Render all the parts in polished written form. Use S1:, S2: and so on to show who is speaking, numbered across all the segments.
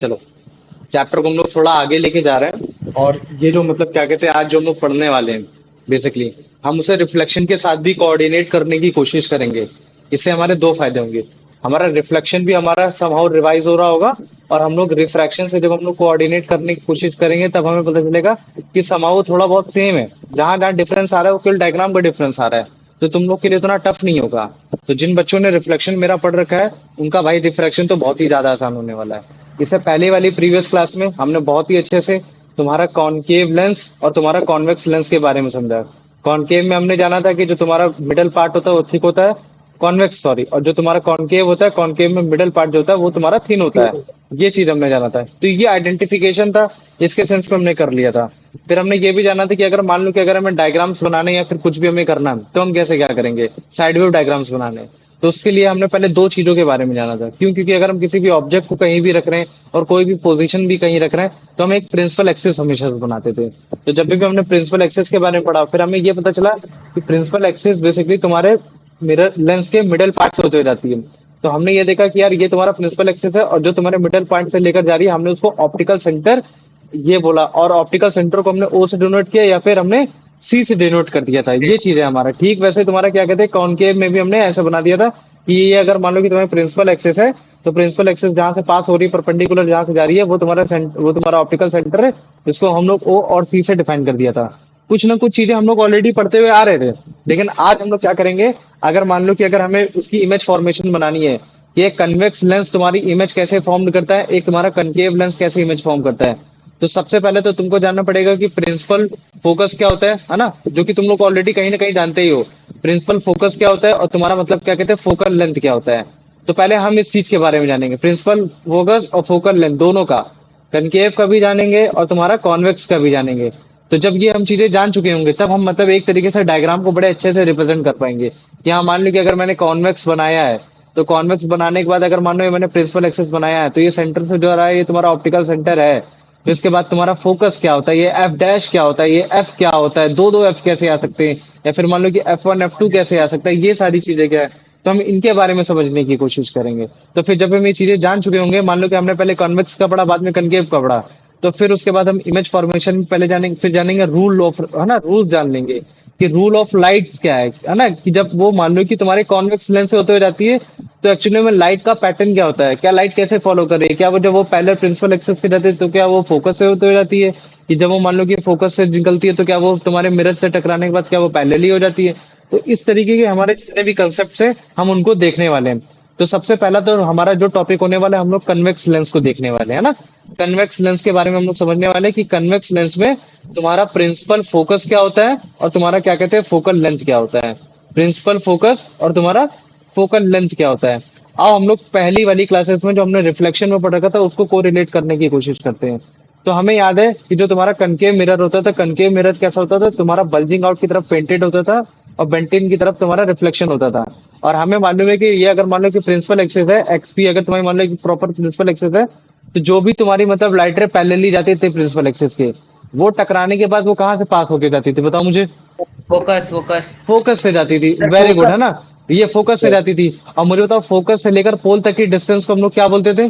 S1: चलो, चैप्टर को हम लोग थोड़ा आगे लेके जा रहे हैं, और ये जो मतलब क्या कहते हैं, आज जो हम लोग पढ़ने वाले हैं बेसिकली, हम उसे रिफ्लेक्शन के साथ भी कोऑर्डिनेट करने की कोशिश करेंगे। इससे हमारे दो फायदे होंगे। हमारा रिफ्लेक्शन भी हमारा समहाउ रिवाइज हो रहा होगा, और हम लोग रिफ्रैक्शन से जब हम लोग कोऑर्डिनेट करने की कोशिश करेंगे तब हमें पता चलेगा कि समहाउ थोड़ा बहुत सेम है। जहां जहां डिफरेंस आ रहा है वो केवल डायग्राम का डिफरेंस आ रहा है, तो तुम लोग के लिए उतना टफ नहीं होगा। तो जिन बच्चों ने रिफ्लेक्शन मेरा पढ़ रखा है, उनका भाई रिफ्रैक्शन तो बहुत ही ज्यादा आसान होने वाला है। इससे पहले वाली प्रीवियस क्लास में हमने बहुत ही अच्छे से तुम्हारा कॉनकेव लेंस और तुम्हारा कॉन्वेक्स लेंस के बारे में समझा। कॉनकेव में हमने जाना था कि जो तुम्हारा मिडल पार्ट होता है वो थिक होता है, कॉन्वेक्स सॉरी, और जो तुम्हारा कॉनकेव होता है, कॉनकेव में मिडल पार्ट जो होता है वो तुम्हारा थिन होता है। ये चीज हमने जाना था, तो ये आइडेंटिफिकेशन था, इसके सेंस में हमने कर लिया था। फिर हमने ये भी जाना था कि अगर मान लो कि अगर हमें डायग्राम्स बनाने या फिर कुछ भी हमें करना है तो हम कैसे क्या करेंगे, साइड व्यू डायग्राम्स बनाने। तो उसके लिए हमने पहले दो चीजों के बारे में जाना था। क्यों? क्योंकि अगर हम किसी भी ऑब्जेक्ट को कहीं भी रख रहे हैं और कोई भी पोजीशन भी कहीं रख रहे हैं तो हम एक प्रिंसिपल एक्सिस हमेशा से बनाते थे। तो जब भी हमने प्रिंसिपल एक्सिस के बारे में पढ़ा, फिर हमें ये पता चला कि प्रिंसिपल एक्सिस बेसिकली तुम्हारे मिरर लेंस के मिडल पार्ट से होते हुए जाती है। तो हमने ये देखा कि यार ये तुम्हारा प्रिंसिपल एक्सिस है, और जो तुम्हारे मिडल पॉइंट से लेकर जा रही है हमने उसको ऑप्टिकल सेंटर ये बोला, और ऑप्टिकल सेंटर को हमने ओ से डिनोट किया या फिर हमने सी से डिनोट कर दिया था। ये चीज है हमारा। ठीक वैसे तुम्हारा क्या कहते हैं, कॉनकेव में भी हमने ऐसा बना दिया था कि ये अगर मान लो कि तुम्हारा प्रिंसिपल एक्सिस है, तो प्रिंसिपल एक्सिस जहां से पास हो रही है, परपेंडिकुलर जहां से जा रही है, वो तुम्हारा ऑप्टिकल सेंटर है। इसको हम लोग ओ और सी से डिफाइन कर दिया था। कुछ ना कुछ चीजें हम लोग ऑलरेडी पढ़ते हुए आ रहे थे, लेकिन आज हम लोग क्या करेंगे, अगर मान लो कि अगर हमें उसकी इमेज फॉर्मेशन बनानी है कि एक कन्वेक्स लेंस तुम्हारी इमेज कैसे फॉर्म करता है, एक तुम्हारा कनकेव लेंस कैसे इमेज फॉर्म करता है। तो सबसे पहले तो तुमको जानना पड़ेगा कि प्रिंसिपल फोकस क्या होता है ना, जो कि तुम लोग ऑलरेडी कहीं ना कहीं जानते ही हो। प्रिंसिपल फोकस क्या होता है और तुम्हारा मतलब क्या कहते हैं फोकल लेंथ क्या होता है। तो पहले हम इस चीज के बारे में जानेंगे, प्रिंसिपल फोकस और फोकल लेंथ दोनों का। कनकेव का भी जानेंगे और तुम्हारा कॉन्वेक्स का भी जानेंगे। तो जब ये हम चीजें जान चुके होंगे तब हम मतलब एक तरीके से डायग्राम को बड़े अच्छे से रिप्रेजेंट कर पाएंगे कि हाँ मान लो कि अगर मैंने कॉन्वेक्स बनाया है, तो कॉन्वेक्स बनाने के बाद अगर मान लो ये मैंने प्रिंसिपल एक्सिस बनाया है, तो ये सेंटर से जो आ रहा है ये तुम्हारा ऑप्टिकल सेंटर है। तो इसके बाद तुम्हारा फोकस क्या होता है, ये एफ डैश क्या होता है, ये एफ क्या होता है, दो दो एफ कैसे आ सकते हैं, या फिर मान लो कि F1 F2 कैसे आ सकता है, ये सारी चीजें क्या है। तो हम इनके बारे में समझने की कोशिश करेंगे। तो फिर जब हम ये चीजें जान चुके होंगे, मान लो कि हमने पहले कॉन्वेक्स का पढ़ा, बाद में कनकेव का पढ़ा, तो फिर उसके बाद हम इमेज फॉर्मेशन पहले जानेंगे, फिर जानेंगे रूल ऑफ, है ना, रूल जान लेंगे कि रूल ऑफ लाइट्स क्या है ना, कि जब वो मान लो कि तुम्हारे कॉन्वेक्स लेंस से होते हुए जाती है, तो एक्चुअली में लाइट का पैटर्न क्या होता है, क्या लाइट कैसे फॉलो कर रही है, क्या वो जब वो पहले प्रिंसिपल एक्सिस के रहते हैं तो क्या वो फोकस से होते हुए जाती है, कि जब वो मान लो कि फोकस से निकलती है तो क्या वो तुम्हारे मिरर से टकराने के बाद क्या वो पैरेलली हो जाती है। तो इस तरीके के हमारे जितने भी कंसेप्ट है हम उनको देखने वाले हैं। तो सबसे पहला तो हमारा जो टॉपिक होने वाला है, हम लोग कन्वेक्स लेंस को देखने वाले हैं ना। कन्वेक्स लेंस के बारे में हम लोग समझने वाले हैं कि कन्वेक्स लेंस में तुम्हारा प्रिंसिपल फोकस क्या होता है और तुम्हारा क्या कहते हैं फोकल लेंथ क्या होता है। प्रिंसिपल फोकस और तुम्हारा फोकल लेंथ क्या होता है। आओ हम लोग पहली वाली क्लासेस में जो हमने रिफ्लेक्शन में पढ़ रखा था उसको कोरिलेट करने की कोशिश करते हैं। तो हमें याद है कि जो तुम्हारा कनकेव मिरर होता था, कनकेव मिरर कैसा होता था, तुम्हारा बल्जिंग आउट की तरफ पेंटेड होता था और बेंटिन की तरफ तुम्हारा रिफ्लेक्शन होता था। और हमें मालूम है कि ये अगर मान लो कि प्रिंसिपल एक्सिस है एक्स पी, अगर तुम्हारी मान लो कि प्रॉपर प्रिंसिपल एक्सिस है, तो जो भी तुम्हारी मतलब लाइट रे पैरेलली जाती थी प्रिंसिपल एक्सिस के, वो टकराने के बाद वो कहाँ से पास होके जाती थी बताओ मुझे।
S2: फोकस फोकस
S1: फोकस से जाती थी, वेरी गुड, है ना। ये फोकस से जाती थी। और मुझे बताओ फोकस से लेकर पोल तक की डिस्टेंस को हम लोग क्या बोलते थे,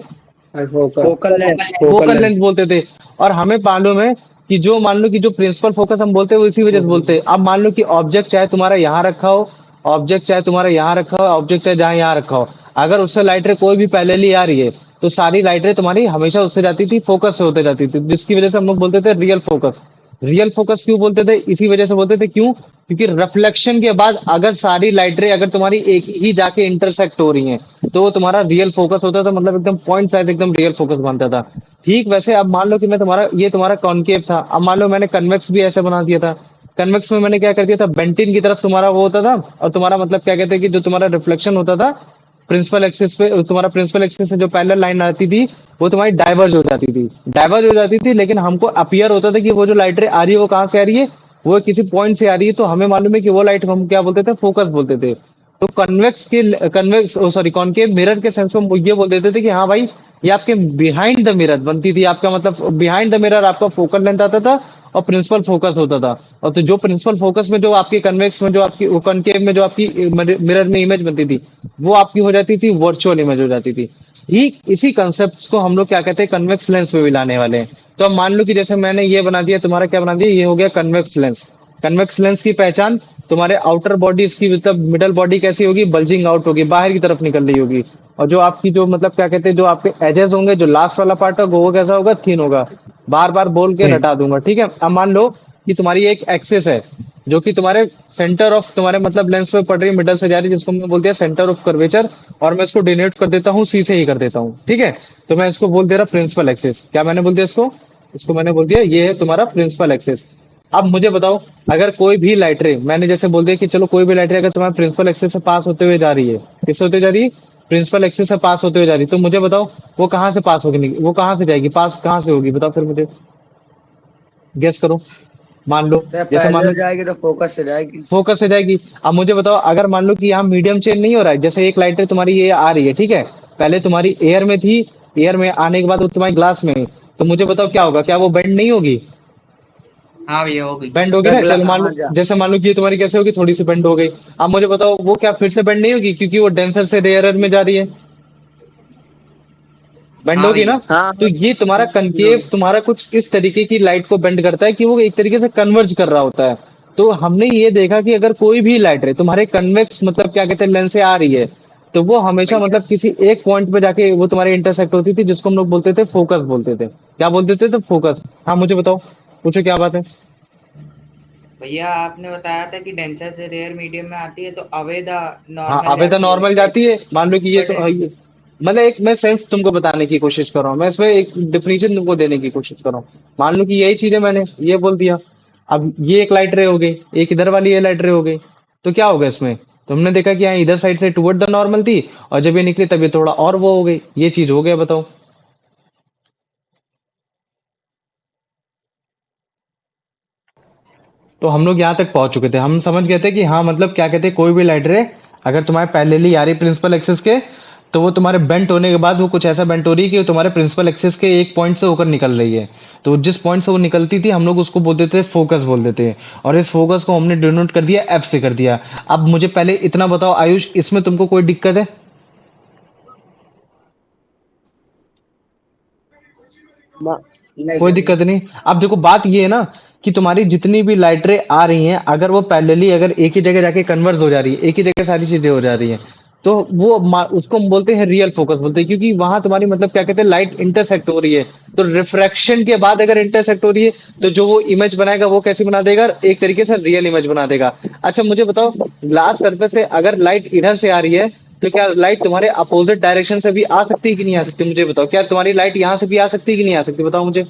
S3: फोकल लेंथ।
S1: फोकल लेंथ बोलते थे। और हमें मालूम है कि जो मान लो कि जो प्रिंसिपल फोकस हम बोलते हैं वो इसी वजह से बोलते हैं। अब मान लो कि ऑब्जेक्ट चाहे तुम्हारा यहाँ रखा हो, ऑब्जेक्ट चाहे तुम्हारा यहाँ रखा हो, ऑब्जेक्ट चाहे जहाँ यहाँ रखा हो, अगर उससे लाइट रे कोई भी पैरेलली आ रही है तो सारी लाइट रे तुम्हारी हमेशा उससे जाती थी, फोकस से होते जाती थी, जिसकी वजह से हम लोग बोलते थे रियल फोकस। रियल फोकस क्यों बोलते थे, इसी वजह से बोलते थे, क्यों, क्योंकि रिफ्लेक्शन के बाद अगर सारी लाइट रे अगर तुम्हारी एक ही जाके इंटरसेक्ट हो रही हैं तो वो तुम्हारा रियल फोकस होता था, मतलब एकदम पॉइंट साइज एकदम रियल फोकस बनता था। ठीक वैसे अब मान लो कि मैं तुम्हारा ये तुम्हारा कॉनकेव था, अब मान लो मैंने कन्वेक्स भी ऐसे बना दिया था। कन्वेक्स में मैंने क्या कर दिया था, बेंटिन की तरफ तुम्हारा वो होता था, और तुम्हारा मतलब क्या कहते हैं कि जो तुम्हारा रिफ्लेक्शन होता था प्रिंसिपल एक्सिस पे, तुम्हारा प्रिंसिपल एक्सिस से जो पैरेलल लाइन आती थी वो तुम्हारी डाइवर्ज हो जाती थी, डाइवर्ज हो जाती थी, लेकिन हमको अपीयर होता था कि वो जो लाइट रे आ रही है वो कहाँ से आ रही है, वो किसी पॉइंट से आ रही है। तो हमें मालूम है कि वो लाइट हम क्या बोलते थे, फोकस बोलते थे। तो कन्वेक्स सॉरी कॉनकेव मिरर के सेंस में हम ये बोल देते थे कि हाँ भाई ये आपके बिहाइंड द मिरर बनती थी, आपका मतलब बिहाइंड द मिरर आपका फोकल लेंथ आता था और प्रिंसिपल फोकस होता था। और तो जो प्रिंसिपल फोकस में जो आपकी कन्वेक्स में जो आपकी कॉनकेव में जो आपकी मिरर में इमेज बनती थी वो आपकी हो जाती थी वर्चुअल इमेज हो जाती थी। ठीक इसी कंसेप्ट को हम लोग क्या कहते हैं, कन्वेक्स लेंस में भी लाने वाले हैं। तो अब मान लो कि जैसे मैंने ये बना दिया, तुम्हारा क्या बना दिया, ये हो गया कन्वेक्स लेंस। कन्वेक्स लेंस की पहचान, तुम्हारे आउटर बॉडी, इसकी मतलब मिडल बॉडी कैसी होगी, बल्जिंग आउट होगी, बाहर की तरफ निकल रही होगी। और जो आपकी जो मतलब क्या कहते हैं, जो आपके एजेस होंगे, जो लास्ट वाला पार्ट होगा, वो कैसा होगा, थिन होगा। बार बार बोल के
S3: सही।
S1: रटा दूंगा, ठीक है। अब मान लो कि तुम्हारी एक एक्सेस है जो कि तुम्हारे सेंटर ऑफ तुम्हारे मतलब लेंस पे पड़ रही है, मिडल से जा रही है, जिसको हमने बोल दिया सेंटर ऑफ कर्वेचर। और मैं इसको डिनोट कर देता हूँ सी से ही कर देता हूँ, ठीक है। तो मैं इसको बोल दे रहा प्रिंसिपल एक्सेस। क्या मैंने बोल दिया इसको, इसको मैंने बोल दिया ये है तुम्हारा प्रिंसिपल एक्सेस। अब मुझे बताओ, अगर कोई भी लाइट रे, मैंने जैसे बोल दिया कि चलो कोई भी लाइट रे अगर तुम्हारे प्रिंसिपल एक्सेस से पास होते हुए जा रही है, किससे होते जा रही है, प्रिंसिपल एक्सेस से पास होते हुए जा रही है, तो मुझे बताओ वो कहाँ से पास होगी, वो कहाँ से जाएगी, पास कहाँ से होगी, बताओ फिर मुझे, गेस करो। मान लो,
S3: सर
S1: जैसे मान लो
S3: पैरेलल जाएगी तो फोकस से जाएगी।
S1: फोकस से जाएगी। अब मुझे बताओ, अगर मान लो कि यहाँ मीडियम चेंज नहीं हो रहा है, जैसे एक लाइट है तुम्हारी ये आ रही है, ठीक है, पहले तुम्हारी एयर में थी, एयर में आने के बाद वो तुम्हारी ग्लास में है। तो मुझे बताओ क्या होगा, क्या वो बेंड नहीं होगी,
S2: हाँ भैया हो गई।
S1: बेंड होगी ना। चलो मान
S3: हाँ
S1: लो,
S3: जा।
S1: जैसे मान लो कि ये तुम्हारी कैसे होगी, थोड़ी सी बेंड हो गई। अब मुझे बताओ वो क्या फिर से बेंड नहीं होगी, क्योंकि वो डेंसर से रेयरर में जा रही है, बेंड
S2: हाँ
S1: होगी ना।
S2: भैया।
S3: हाँ
S1: तो
S3: हाँ
S1: ये तुम्हारा कनकेव तुम्हारा कुछ इस तरीके की लाइट को बेंड करता है कि वो एक तरीके से कन्वर्ज कर रहा होता है। तो हमने ये देखा कि अगर कोई भी लाइट रे तुम्हारे कन्वेक्स मतलब क्या कहते हैं लेंस से आ रही है, तो वो हमेशा
S2: भैया
S1: मतलब किसी एक पॉइंट पे जाके वो तुम्हारे इंटरसेक्ट होती थी, जिसको हम लोग बोलते थे फोकस बोलते थे। क्या बोलते थे, तो फोकस। हाँ मुझे बताओ, पूछो क्या बात है।
S2: भैया आपने बताया था कि डेंसर से रेयर मीडियम में आती है तो अवेदा
S1: हाँ
S2: नॉर्मल
S1: आवेदन
S2: जाती है
S1: नॉर्मल
S2: राइट।
S1: जाती है, मान लो कि ये
S2: बट
S1: तो मतलब एक मैं सेंस तुमको बताने की कोशिश कर रहा हूँ, मैं इसमें एक डिफिनेशन तुमको देने की कोशिश कर रहा हूँ। मान लो कि यही चीज है, मैंने ये बोल दिया। अब ये एक लाइट रे हो गई, एक इधर वाली ये लाइट रे हो गई। तो क्या होगा इसमें, तो हमने देखा कि यहाँ इधर साइड से टुवर्ड द नॉर्मल थी, और जब ये निकली तब ये थोड़ा और वो हो गई, ये चीज हो गया, बताओ। तो हम लोग यहाँ तक पहुंच चुके थे, हम समझ गए थे कि हाँ मतलब क्या कहते हैं, कोई भी लाइट रे अगर तुम्हारे पैरेलली आ रही प्रिंसिपल एक्सिस के, तो वो तुम्हारे बेंट होने के बाद वो कुछ ऐसा बेंट हो रही है कि वो तुम्हारे प्रिंसिपल एक्सिस के एक पॉइंट से होकर निकल रही है। तो जिस पॉइंट से वो निकलती थी हम लोग उसको बोलते थे फोकस बोल देते हैं। और इस फोकस को हमने डिनोट कर दिया एफ से कर दिया। अब मुझे पहले इतना बताओ आयुष, इसमें तुमको कोई दिक्कत है,
S3: नहीं
S1: कोई
S3: सर।
S1: दिक्कत नहीं। अब देखो बात ये है ना कि तुम्हारी जितनी भी लाइटरें आ रही हैं, अगर वो पैरेलली अगर एक ही जगह जाके कन्वर्ज हो जा रही है, एक ही जगह सारी चीजें हो जा रही हैं, तो वो उसको हम बोलते हैं रियल फोकस बोलते हैं, क्योंकि वहां तुम्हारी मतलब क्या कहते हैं लाइट इंटरसेक्ट हो रही है। तो रिफ्रैक्शन के बाद अगर इंटरसेक्ट हो रही है, तो जो वो इमेज बनाएगा वो कैसी बना देगा, एक तरीके से रियल इमेज बना देगा। अच्छा मुझे बताओ, ग्लास सरफेस से अगर लाइट इधर से आ रही है, तो क्या लाइट तुम्हारे अपोजिट डायरेक्शन से भी आ सकती है कि नहीं आ सकती, मुझे बताओ। क्या तुम्हारी लाइट यहाँ से भी आ सकती है कि नहीं आ सकती, बताओ मुझे।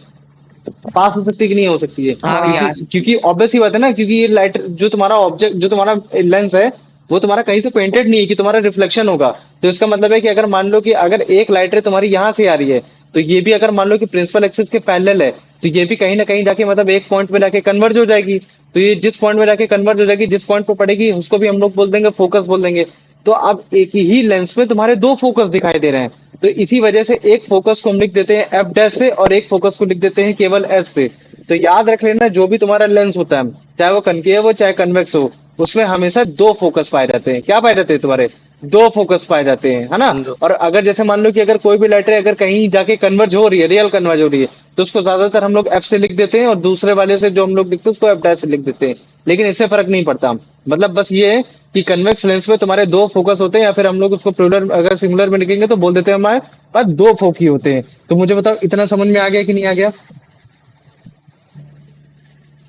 S1: पास हो सकती है कि नहीं हो सकती है,
S2: हाँ
S3: हाँ
S2: भैया
S1: क्योंकि क्योंकि ऑब्वियस ही बात है ना, क्योंकि ये लाइट जो तुम्हारा ऑब्जेक्ट जो तुम्हारा लेंस है, वो तुम्हारा कहीं से पेंटेड नहीं है कि तुम्हारा रिफ्लेक्शन होगा। तो इसका मतलब है कि अगर मान लो कि अगर एक लाइट रे तुम्हारी यहाँ से आ रही है, तो ये भी अगर मान लो कि प्रिंसिपल एक्सिस के पैरेलल है, तो ये भी कहीं ना कहीं जाके मतलब एक पॉइंट पे जाके कन्वर्ज हो जाएगी। तो ये जिस पॉइंट में जाके कन्वर्ज हो जाएगी, जिस पॉइंट पे पड़ेगी, उसको भी हम लोग बोल देंगे फोकस बोल देंगे। तो अब एक ही लेंस में तुम्हारे दो फोकस दिखाई दे रहे हैं। तो इसी वजह से एक फोकस को हम लिख देते हैं एफ डैश से, और एक फोकस को लिख देते हैं केवल एस से। तो याद रख लेना, जो भी तुम्हारा लेंस होता है, चाहे वो कनकेव हो चाहे कन्वेक्स हो, उसमें हमेशा दो फोकस पाए जाते हैं। क्या पाए जाते हैं तुम्हारे, दो फोकस पाए जाते हैं, है ना।
S3: दो।
S1: और अगर जैसे मान लो कि अगर कोई भी लेटर अगर कहीं जाके कन्वर्ज हो रही है, रियल कन्वर्ज हो रही है, तो उसको ज्यादातर हम लोग एफ से लिख देते हैं, और दूसरे वाले से जो हम लोग लिखते हैं उसको एफ डैश से लिख देते हैं। लेकिन इससे फर्क नहीं पड़ता, मतलब बस ये है कि कन्वेक्स लेंस में तुम्हारे दो फोकस होते हैं, या फिर हम लोग उसको प्लूरल अगर सिंगुलर में लिखेंगे तो बोल देते हैं हमारे पास दो फोकी होते हैं। तो मुझे बताओ इतना समझ में आ गया कि नहीं आ गया,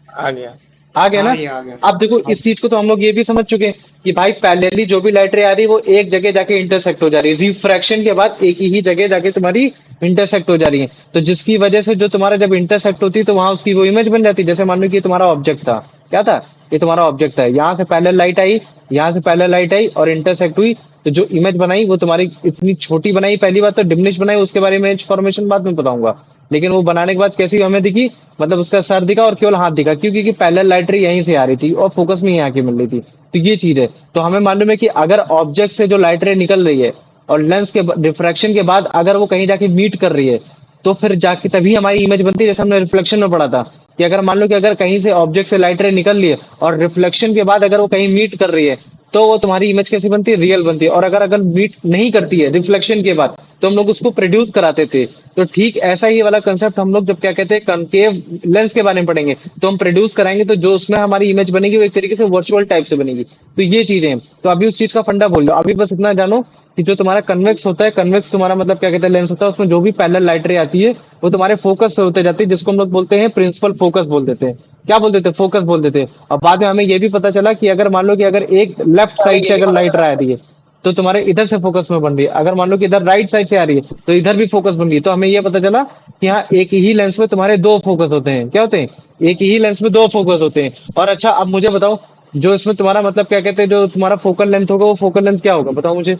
S3: आ गया।
S1: आ गया
S2: हाँ
S1: ना।
S2: भैया आ गया।
S1: अब देखो इस चीज को तो हम लोग ये भी समझ चुके हैं कि भाई पैरेलली जो भी लाइट रे आ रही है वो एक जगह जाके इंटरसेक्ट हो जा रही है, रिफ्रैक्शन के बाद एक ही जगह जाके तुम्हारी इंटरसेक्ट हो जा रही है। तो जिसकी वजह से जो तुम्हारा जब इंटरसेक्ट होती है तो वहां उसकी वो इमेज बन जाती है। जैसे मान लो कि ये तुम्हारा ऑब्जेक्ट था, क्या था, ये तुम्हारा ऑब्जेक्ट था, यहाँ से पैरेलल लाइट आई, यहाँ से पैरेलल लाइट आई और इंटरसेक्ट हुई, तो जो इमेज बनाई वो तुम्हारी इतनी छोटी बनाई, पहली बात तो डिमिनिश बनाई, उसके बारे में इन्फॉर्मेशन बाद में बताऊंगा। लेकिन वो बनाने के बाद कैसी हमें दिखी, मतलब उसका सर दिखा और केवल हाथ दिखा, क्यों, क्योंकि पैरेलल लाइट रे यहीं से आ रही थी और फोकस में यहाँ की मिल रही थी। तो ये चीज है। तो हमें मालूम है कि अगर ऑब्जेक्ट से जो लाइट रे निकल रही है और लेंस के रिफ्रैक्शन के बाद अगर वो कहीं जाके मीट कर रही है, तो फिर जाके तभी हमारी इमेज बनती है। जैसे हमने रिफ्लेक्शन में पढ़ा था कि अगर मान लो कि अगर कहीं से ऑब्जेक्ट से लाइट रे निकल रही है और रिफ्लेक्शन के बाद अगर वो कहीं मीट कर रही है, तो वो तुम्हारी इमेज कैसी बनती है, रियल बनती है। और अगर अगर मीट नहीं करती है रिफ्लेक्शन के बाद, तो हम लोग उसको प्रोड्यूस कराते थे। तो ठीक ऐसा ही वाला कंसेप्ट हम लोग जब क्या कहते हैं कनकेव लेंस के बारे में पढ़ेंगे, तो हम प्रोड्यूस कराएंगे, तो जो उसमें हमारी इमेज बनेगी वो एक तरीके से वर्चुअल टाइप से बनेगी। तो ये चीजें हैं। तो अभी उस चीज का फंडा बोल लो, अभी बस इतना जानो कि जो तुम्हारा कन्वेक्स होता है, कन्वेक्स तुम्हारा मतलब क्या कहते हैं लेंस होता है, उसमें जो भी पैरेलल लाइट रे आती है वो तुम्हारे फोकस से होते जाती है, जिसको हम लोग बोलते हैं प्रिंसिपल फोकस बोल देते हैं। क्या बोल देते हैं, फोकस बोल देते हैं। और बाद में हमें ये भी पता चला कि अगर मान लो कि अगर एक लेफ्ट साइड से अगर लाइट रे आ रही है, तो तुम्हारे इधर से फोकस में बन रही है। अगर मान लो कि इधर राइट साइड से आ रही है, तो इधर भी फोकस बन रही है। तो हमें ये पता चला कि हाँ, एक ही लेंस में तुम्हारे दो फोकस होते हैं। क्या होते हैं, एक ही लेंस में दो फोकस होते हैं। और अच्छा, अब मुझे बताओ, जो इसमें तुम्हारा मतलब क्या कहते हैं, जो तुम्हारा फोकल लेंथ होगा, वो फोकल लेंथ क्या होगा, बताओ मुझे।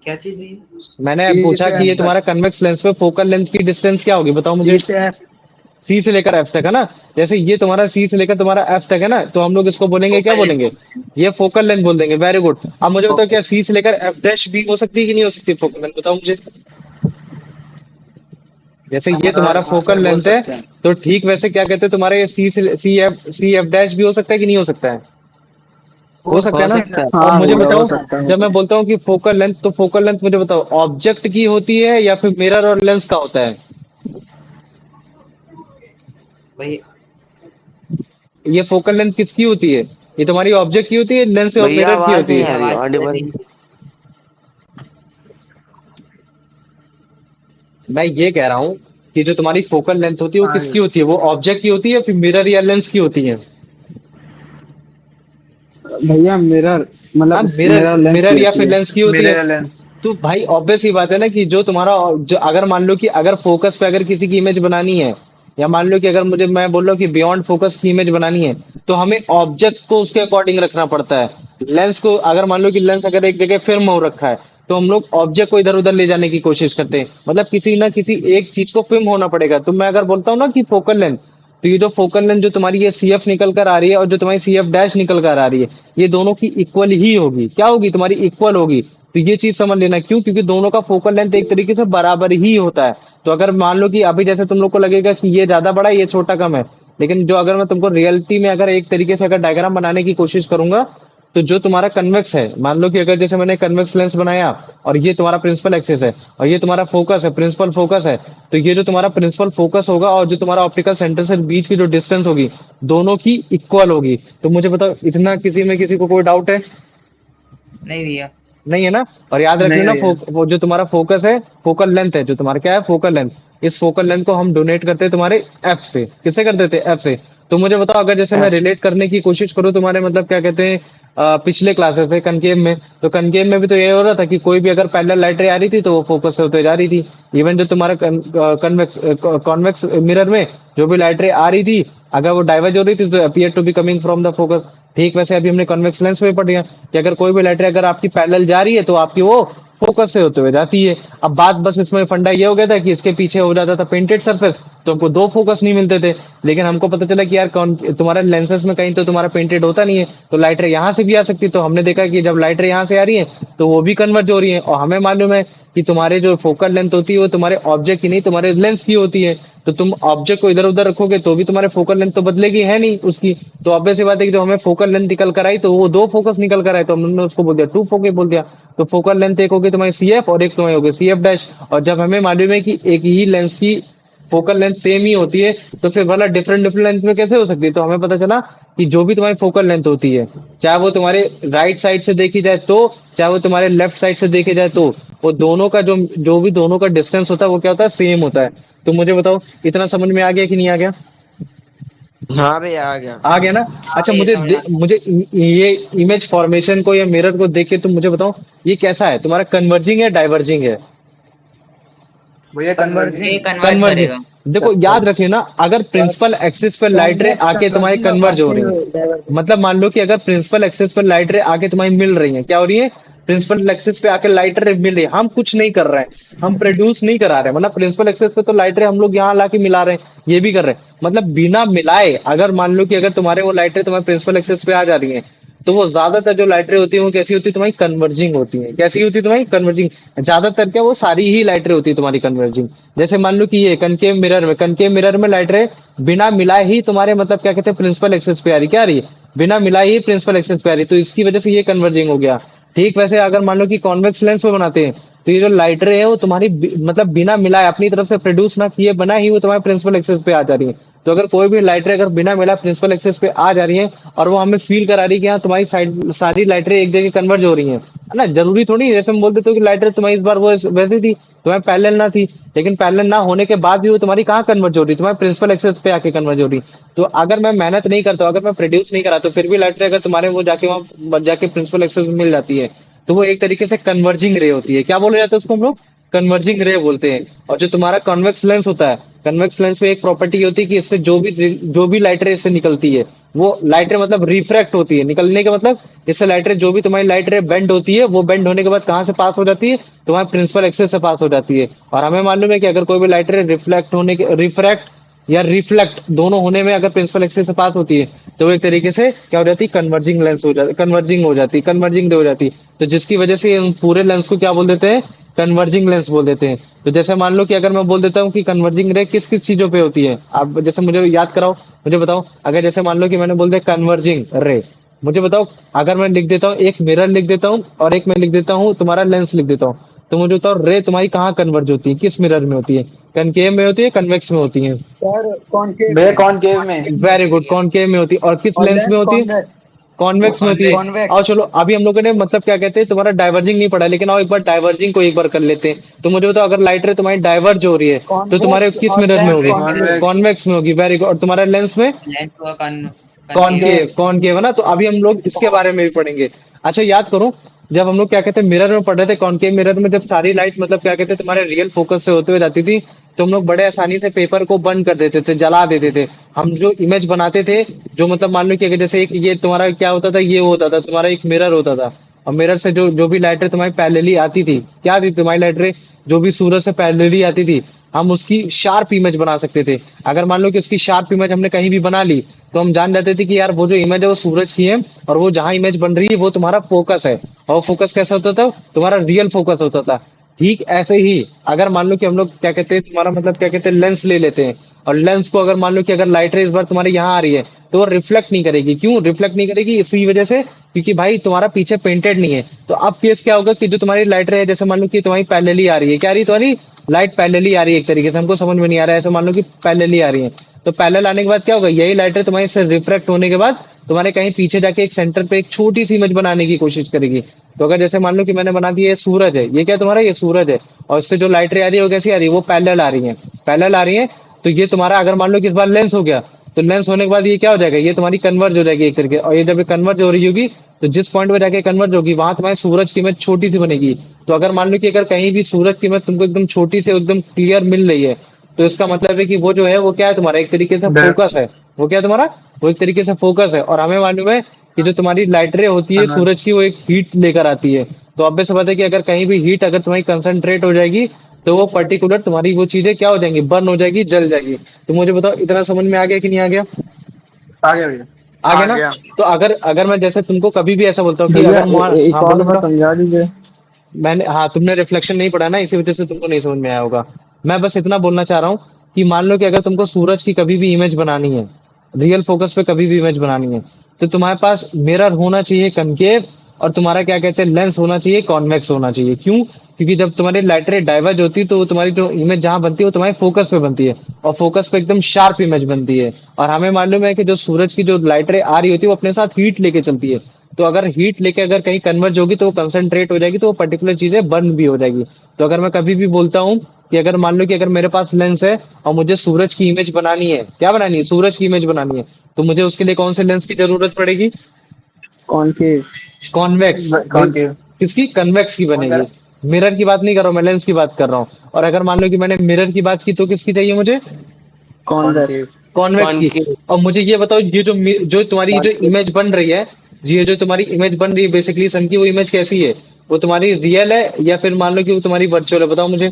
S2: क्या चीज भैया?
S1: मैंने
S3: सी
S1: पूछा
S3: से
S1: कि ये
S3: एफ
S1: तुम्हारा
S3: तक,
S1: कन्वेक्स लेंस में फोकल लेंथ की डिस्टेंस क्या होगी, बताओ
S3: सी
S1: मुझे।
S3: से एफ।
S1: सी से लेकर एफ तक है ना। जैसे ये तुम्हारा सी से लेकर तुम्हारा एफ तक है ना, तो हम लोग इसको बोलेंगे, क्या
S2: फोकल लेंथ।
S1: बोलेंगे, ये फोकल लेंथ बोल देंगे। Very good. अब मुझे बताओ,
S3: ओके।
S1: क्या सी से लेकर एफ डैश भी हो सकती है कि नहीं हो सकती फोकल लेंथ, बताओ मुझे। जैसे ये
S3: हाँ
S1: तुम्हारा
S3: हाँ
S1: फोकल
S3: सर, बोल
S1: लेंथ है,
S3: सकते हैं।
S1: तो ठीक वैसे क्या कहते हैं तुम्हारे ये सी एफ डैश भी हो सकता है कि नहीं हो सकता है, हो सकता है
S2: हो
S1: ना।
S2: सकता है।
S1: और
S3: हाँ
S1: मुझे
S3: भैया, हो
S1: बताओ,
S3: सकता है।
S1: जब मैं बोलता हूँ कि फोकल लेंथ, तो फोकल लेंथ मुझे बताओ ऑब्जेक्ट की होती है या फिर मिरर और लेंस का होता है।
S2: भाई
S1: ये फोकल लेंथ किसकी होती है, ये तुम्हारी ऑब्जेक्ट की होती है, लेंस और
S3: भैया
S1: मिरर की
S3: आवाज
S1: होती
S3: नहीं
S2: भाई
S1: है।
S3: आ रही,
S2: आवाज नहीं आ
S3: ऑडिबल।
S2: रही।
S1: मैं ये कह रहा हूँ कि जो तुम्हारी फोकल लेंथ होती है वो
S3: हाँ
S1: किसकी
S3: जी।
S1: होती है, वो ऑब्जेक्ट की होती है या फिर मिरर या लेंस की होती है।
S3: भैया मिरर,
S1: हाँ,
S3: मतलब
S1: मिरर,
S3: मेरा लेंस की
S1: मिरर या
S3: होती
S1: फिर
S3: है।
S1: लेंस की होती है।
S3: Mirror lens.
S1: तो भाई ऑब्वियस ही बात है ना कि जो तुम्हारा, जो अगर मान लो कि अगर फोकस पे अगर किसी की इमेज बनानी है, या मान लो कि अगर मुझे, मैं बोल रहा हूँ कि बियॉन्ड फोकस की इमेज बनानी है, तो हमें ऑब्जेक्ट को उसके अकॉर्डिंग रखना पड़ता है। लेंस को अगर मान लो कि लेंस अगर एक जगह फिल्म हो रखा है, तो हम लोग ऑब्जेक्ट को इधर उधर ले जाने की कोशिश करते हैं। मतलब किसी ना किसी एक चीज को फिल्म होना पड़ेगा। तो मैं अगर बोलता हूँ ना कि फोकल लेंथ, तो ये जो फोकल लेंथ जो तुम्हारी ये सी एफ निकल कर आ रही है और जो तुम्हारी सी एफ डैश निकल कर आ रही है, ये दोनों की इक्वल ही होगी। क्या होगी, तुम्हारी इक्वल होगी। तो ये चीज समझ लेना, क्यों, क्योंकि दोनों का फोकल लेंथ एक तरीके से बराबर ही होता है। तो अगर मान लो कि अभी जैसे तुम लोग को लगेगा कि ये ज्यादा बड़ा है, ये छोटा कम है, लेकिन जो अगर मैं तुमको रियलिटी में अगर एक तरीके से अगर डायग्राम बनाने की कोशिश करूंगा, तो जो तुम्हारा कन्वेक्स है, मान लो कि अगर जैसे मैंने कन्वेक्स लेंस बनाया, और ये तुम्हारा प्रिंसिपल एक्सिस है, और ये तुम्हारा फोकस है, प्रिंसिपल फोकस है, तो ये जो तुम्हारा प्रिंसिपल फोकस होगा और जो तुम्हारा ऑप्टिकल सेंटर से बीच की जो डिस्टेंस होगी, दोनों की इक्वल होगी। तो मुझे बताओ, इतना किसी में किसी को कोई डाउट है,
S2: नहीं भैया।
S1: नहीं है ना। और याद रख
S3: नहीं
S1: लेना,
S3: भैया।
S1: वो जो तुम्हारा फोकस है, फोकल लेंथ है, जो तुम्हारा क्या है, फोकल लेंथ, इस फोकल लेंथ को हम डोनेट करते हैं तुम्हारे एफ से। किससे कर देते हैं, एफ से। तो मुझे बताओ, अगर जैसे मैं
S3: एफ।
S1: रिलेट करने की कोशिश करूँ तुम्हारे मतलब क्या कहते हैं पिछले क्लासेस से कनकेव में, तो कनकेव में भी तो ये हो रहा था कि कोई भी अगर पैरेलल लाइट रे आ रही थी, तो वो फोकस से होते जा रही थी। इवन जो तुम्हारा कन्वेक्स कॉन्वेक्स मिरर में जो भी लाइट रे आ रही थी, अगर वो डाइवर्ज हो रही थी, तो appear to be coming from the focus. ठीक वैसे अभी हमने कॉन्वेक्स लेंस में पढ़ लिया कि अगर कोई भी लाइट रे अगर आपकी पैरेलल जा रही है, तो आपकी वो फोकस से होते हुए जाती है। अब बात बस इसमें फंडा ये हो गया था कि इसके पीछे हो जाता था पेंटेड सरफेस, तो हमको दो फोकस नहीं मिलते थे। लेकिन हमको पता चला कि यार तुम्हारे लेंसेज में कहीं तो तुम्हारा पेंटेड होता नहीं है, तो लाइट रे यहाँ से भी आ सकती है। तो हमने देखा कि जब लाइट रे यहाँ से आ रही है, तो वो भी कन्वर्ज हो रही है। और हमें मालूम है कि तुम्हारे जो फोकल लेंथ होती है वो तुम्हारे ऑब्जेक्ट की नहीं, तुम्हारे लेंस की होती है। तो तुम ऑब्जेक्ट को इधर उधर रखोगे तो भी तुम्हारे फोकल लेंथ तो बदलेगी है नहीं उसकी। तो ऑब्वियस सी बात है कि जो हमें फोकल लेंथ निकल कर आई, तो वो दो फोकस निकल कर आए, तो हमने उसको बोल दिया टू फोकस बोल दिया। तो फोकल लेंथ एक होगी तुम्हारी सी एफ और एक तुम्हारी होगी सी एफ डैश। और जब हमें मालूम है कि एक ही लेंस की फोकल लेंथ सेम ही होती है, तो फिर भला डिफरेंट डिफरेंट लेंथ में कैसे हो सकती है। तो हमें पता चला कि जो भी तुम्हारी फोकल लेंथ होती है, चाहे वो तुम्हारे राइट साइड से देखी जाए तो, चाहे वो तुम्हारे लेफ्ट साइड से देखे जाए तो, वो दोनों का जो जो भी दोनों का डिस्टेंस होता है वो क्या होता है, सेम होता है। तो मुझे बताओ, इतना समझ में आ गया कि नहीं आ गया,
S3: हाँ भैया, आ गया।
S1: आ गया ना।
S2: हाँ
S1: अच्छा,
S2: भैया समझ आ गया।
S1: मुझे ये इमेज फॉर्मेशन को या मिरर को देख के तुम मुझे बताओ, ये कैसा है तुम्हारा, कन्वर्जिंग है डाइवर्जिंग है।
S3: भैया
S2: ये
S3: कन्वर्जिंग।
S2: Converge
S1: converging.
S2: करेगा।
S1: देखो याद रख लेना, अगर प्रिंसिपल एक्सिस पर लाइट रे
S3: कॉन्वेक्स
S1: आके तुम्हारी
S3: कन्वर्जिंग और
S1: कन्वर्ज हो रही है,
S3: पैसिव डाइवर्जिंग।
S1: मतलब मान लो कि अगर प्रिंसिपल एक्सिस पर लाइट रे आके तुम्हारी मिल रही है, क्या हो रही है, प्रिंसिपल एक्सिस पे आके लाइट रे मिल रही है, हम कुछ नहीं कर रहे हैं, हम प्रोड्यूस नहीं करा रहे हैं। मतलब प्रिंसिपल एक्सिस पे तो लाइट रे हम लोग यहाँ लाके मिला रहे हैं, ये भी कर रहे हैं, मतलब बिना मिलाए। अगर मान लो कि अगर तुम्हारे वो लाइट रे तुम्हारे प्रिंसिपल एक्सिस पे आ जा रही है, तो वो ज्यादातर जो लाइटरें होती है वो कैसी होती है तुम्हारी, कन्वर्जिंग होती है। कैसी होती है तुम्हारी, कन्वर्जिंग। ज्यादातर क्या, वो सारी ही लाइटरें होती है तुम्हारी कन्वर्जिंग। जैसे मान लो कि ये कनकेव मिरर में लाइटरें बिना मिलाए ही तुम्हारे मतलब क्या कहते हैं प्रिंसिपल एक्सेस पे आ रही, क्या आ रही है, बिना मिलाए ही प्रिंसिपल एक्सेस पे आ रही, तो इसकी वजह से ये कन्वर्जिंग हो गया। ठीक वैसे अगर मान लो कि कॉन्वेक्स लेंस में बनाते हैं, तो ये जो लाइटरें है वो तुम्हारी मतलब बिना मिलाए अपनी तरफ से प्रोड्यूस ना किए बना ही वो तुम्हारे प्रिंसिपल एक्सेस पे आ जा रही है। तो अगर कोई भी लाइटरें अगर बिना मिलाए प्रिंसिपल एक्सेस पे आ जा रही है और वो हमें फील करा रही है कि हाँ तुम्हारी साइड सारी लाइटरें एक जगह कन्वर्ज हो रही हैं, है ना। जरूरी थोड़ी है, जैसे हम बोल देते हो कि लाइटर तुम्हारी इस बार वो वैसी थी, तुम्हारी पैरेलल ना थी, लेकिन पैरेलल ना होने के बाद भी वो तुम्हारी कहाँ कन्वर्ज हो रही, तुम्हारे प्रिंसिपल एक्सेस पे आके कन्वर्ज हो रही। तो अगर मैं मेहनत नहीं करता, अगर मैं प्रोड्यूस नहीं करा, तो फिर भी लाइटर अगर तुम्हारे वो जाके वहां जाके प्रिंसिपल एक्सेस में मिल जाती है, तो वो एक तरीके से कन्वर्जिंग रे होती है। क्या बोला जाता है उसको हम लोग, कन्वर्जिंग रे बोलते हैं। और जो तुम्हारा कॉन्वेक्स लेंस होता है, कन्वेक्स लेंस में एक प्रॉपर्टी होती है कि इससे जो भी लाइट रे इससे निकलती है, वो लाइट रे मतलब रिफ्रैक्ट होती है। निकलने का मतलब इससे लाइट रे, जो भी तुम्हारी लाइट रे बेंड होती है, वो बेंड होने के बाद कहाँ से पास हो जाती है, तुम्हारे प्रिंसिपल एक्सेस से पास हो जाती है। और हमें मालूम है कि अगर कोई भी लाइट रे रिफ्रैक्ट या रिफ्लेक्ट दोनों होने में अगर प्रिंसिपल एक्सिस से पास होती है, तो वो एक तरीके से क्या हो जाती है, कन्वर्जिंग लेंस हो जाती, कन्वर्जिंग हो जाती। तो जिसकी वजह से हम पूरे लेंस को क्या बोल देते हैं, कन्वर्जिंग लेंस बोल देते हैं। तो जैसे मान लो कि अगर मैं बोल देता हूँ कि कन्वर्जिंग रे किस किस चीजों पे होती है, आप जैसे मुझे याद कराओ, मुझे बताओ। अगर जैसे मान लो कि मैंने बोल दिया कन्वर्जिंग रे, मुझे बताओ। अगर मैं लिख देता हूँ, एक मिरर लिख देता हूँ और एक मैं लिख देता हूँ तुम्हारा लेंस लिख देता हूँ, तो मुझे बताओ रे तुम्हारी कहाँ कन्वर्ज होती है, किस मिरर में होती है, कनकेव में होती है, कन्वेक्स में होती है।
S4: सर कॉनकेव
S3: भैया
S4: में
S3: कॉनकेव में।
S1: वेरी गुड, कॉनकेव में होती है। और किस
S4: और
S1: लेंस में
S4: लेंस
S1: होती है,
S4: कॉन्वेक्स।
S1: कॉन्वेक्स में होती है। और
S4: कॉन्वेक्स।
S1: चलो अभी हम लोगों ने मतलब क्या कहते हैं, तुम्हारा डाइवर्जिंग नहीं पढ़ा, लेकिन आओ एक बार डाइवर्जिंग को एक बार कर लेते हैं। तो मुझे बताओ अगर लाइट रे तुम्हारी डाइवर्ज हो रही है, तो तुम्हारे
S4: कॉन्वेक्स
S1: किस
S4: और
S1: मिरर में
S4: लेंस
S1: होगी,
S4: कॉन्केव।
S3: कॉन्वेक्स।
S1: कॉन्वेक्स में होगी। Very good. और तुम्हारा लेंस में
S2: लेंस हुआ कनकेव।
S1: कॉनकेव, कॉनकेव है ना। तो अभी हम लोग इसके बारे में भी पढ़ेंगे। अच्छा याद करो, जब हम लोग क्या कहते हैं मिरर में पढ़ रहे थे, कॉनकेव मिरर में जब सारी लाइट मतलब क्या कहते हैं तुम्हारे रियल फोकस से होते हुए जाती थी, तो हम लोग बड़े आसानी से पेपर को बंद कर देते थे, जला देते थे। हम जो इमेज बनाते थे, जो मतलब मान लो कि अगर जैसे एक ये तुम्हारा क्या होता था, ये होता था तुम्हारा एक मिरर होता था, और मिरर से जो जो भी लाइटें तुम्हारी पैरेलली आती थी, क्या आती थी तुम्हारी लाइटें, जो भी सूरज से पैरेलली आती थी, हम उसकी शार्प इमेज बना सकते थे। अगर मान लो कि उसकी शार्प इमेज हमने कहीं भी बना ली, तो हम जान जाते थे कि यार वो जो इमेज है वो सूरज की है, और वो जहां इमेज बन रही है वो तुम्हारा फोकस है। और फोकस कैसा होता था, तुम्हारा रियल फोकस होता था। ठीक ऐसे ही अगर मान लो कि हम लोग क्या कहते हैं तुम्हारा मतलब क्या कहते हैं लेंस ले लेते हैं, और लेंस को अगर मान लो कि अगर लाइट रे इस बार तुम्हारे यहाँ आ रही है, तो वो रिफ्लेक्ट नहीं करेगी। क्यों रिफ्लेक्ट नहीं करेगी, इसी वजह से क्योंकि भाई तुम्हारा पीछे पेंटेड नहीं है। तो अब केस क्या होगा कि जो तुम्हारी लाइट रे है, जैसे मान लो कि तुम्हारी पैरेलली आ रही है, क्या आ रही है तुम्हारी लाइट पैरेलली आ रही है, एक तरीके से हमको समझ में नहीं आ रहा है, ऐसे मान लो कि पैरेलली आ रही है। तो पैरेलल आने के बाद क्या होगा, यही लाइटर तुम्हारे से रिफ्रेक्ट होने के बाद तुम्हारे कहीं पीछे जाके एक सेंटर पे एक छोटी सी इमेज बनाने की कोशिश करेगी। तो अगर जैसे मान लो कि मैंने बना दी ये सूरज है, ये क्या तुम्हारा, ये सूरज है, और इससे जो लाइट रे आ रही है वो कैसी आ रही है, वो पैरेलल आ रही है, पैरेलल आ रही है। तो ये तुम्हारा अगर मान लो कि इस बार लेंस हो गया, तो लेंस होने के बाद ये क्या हो जाएगा, ये तुम्हारी कन्वर्ज हो जाएगी एक तरीके। और ये जब ये कन्वर्ज हो रही होगी, तो जिस पॉइंट पे जाके कन्वर्ज होगी वहां तुम्हारे सूरज की इमेज छोटी सी बनेगी। तो अगर मान लो कि अगर कहीं भी सूरज की इमेज तुमको एकदम छोटी से एकदम क्लियर मिल रही है, तो इसका मतलब है कि वो जो है वो क्या है तुम्हारा एक तरीके से फोकस है। वो क्या है तुम्हारा, वो एक तरीके से फोकस है। और हमें मालूम है कि जो तुम्हारी लाइट रे होती है सूरज की, वो एक हीट लेकर आती है। तो अब से बात है कि अगर कहीं भी हीट अगर तुम्हारी कंसंट्रेट हो जाएगी, तो वो पर्टिकुलर तुम्हारी वो चीजें क्या हो जाएंगी, बर्न हो जाएगी, जल जाएगी। तो मुझे बताओ इतना समझ में आ गया कि नहीं आ गया,
S3: आ गया भैया।
S1: आ गया ना। तो अगर अगर मैं जैसे तुमको कभी भी ऐसा बोलता हूँ कि
S3: भैया
S1: अगर
S3: एक
S1: हाँ
S3: और
S1: बोलो
S3: बार
S1: बेटा।
S3: समझा दीजिए।
S1: मैंने हाँ, तुमने रिफ्लेक्शन नहीं पढ़ा ना, इसी वजह से तुमको नहीं समझ में आया होगा। मैं बस इतना बोलना चाह रहा हूँ कि मान लो कि अगर तुमको सूरज की कभी भी इमेज बनानी है, रियल फोकस पे कभी भी इमेज बनानी है, तो तुम्हारे पास मिरर होना चाहिए कनकेव, और तुम्हारा क्या कहते हैं लेंस होना चाहिए कॉन्वेक्स होना चाहिए। क्यों, क्योंकि जब तुम्हारी लाइट रे डाइवर्ज होती है, तो तुम्हारी जो इमेज जहां बनती है वो तुम्हारे फोकस पे बनती है, और फोकस पे एकदम शार्प इमेज बनती है। और हमें मालूम है कि जो सूरज की जो लाइट रे आ रही होती है वो अपने साथ हीट लेके चलती है। तो अगर हीट लेके अगर कहीं कन्वर्ज होगी, तो वो कंसंट्रेट हो जाएगी, तो वो पर्टिकुलर चीजें बर्न भी हो जाएगी। तो अगर मैं कभी भी बोलता हूँ कि अगर मान लो कि अगर मेरे पास लेंस है और मुझे सूरज की इमेज बनानी है, क्या बनानी है, सूरज की इमेज बनानी है, तो मुझे उसके लिए कौन से लेंस की जरूरत पड़ेगी,
S3: कॉनकेव।
S1: कॉन्वेक्स।
S3: कॉनकेव।
S1: किसकी, कन्वेक्स की बनेगी। मिरर की बात नहीं कर रहा हूँ मैं, लेंस की बात कर रहा हूँ। और अगर मान लो कि मैंने मिरर की बात की, तो किसकी चाहिए मुझे,
S3: कॉन्वेक्स।
S1: कॉन्वेक्स की। और मुझे ये बताओ, ये जो तुम्हारी जो इमेज बन रही है, ये जो तुम्हारी इमेज बन रही है बेसिकली सन की, वो इमेज कैसी है, वो तुम्हारी रियल है या फिर मान लो कि वो तुम्हारी वर्चुअल है, बताओ मुझे।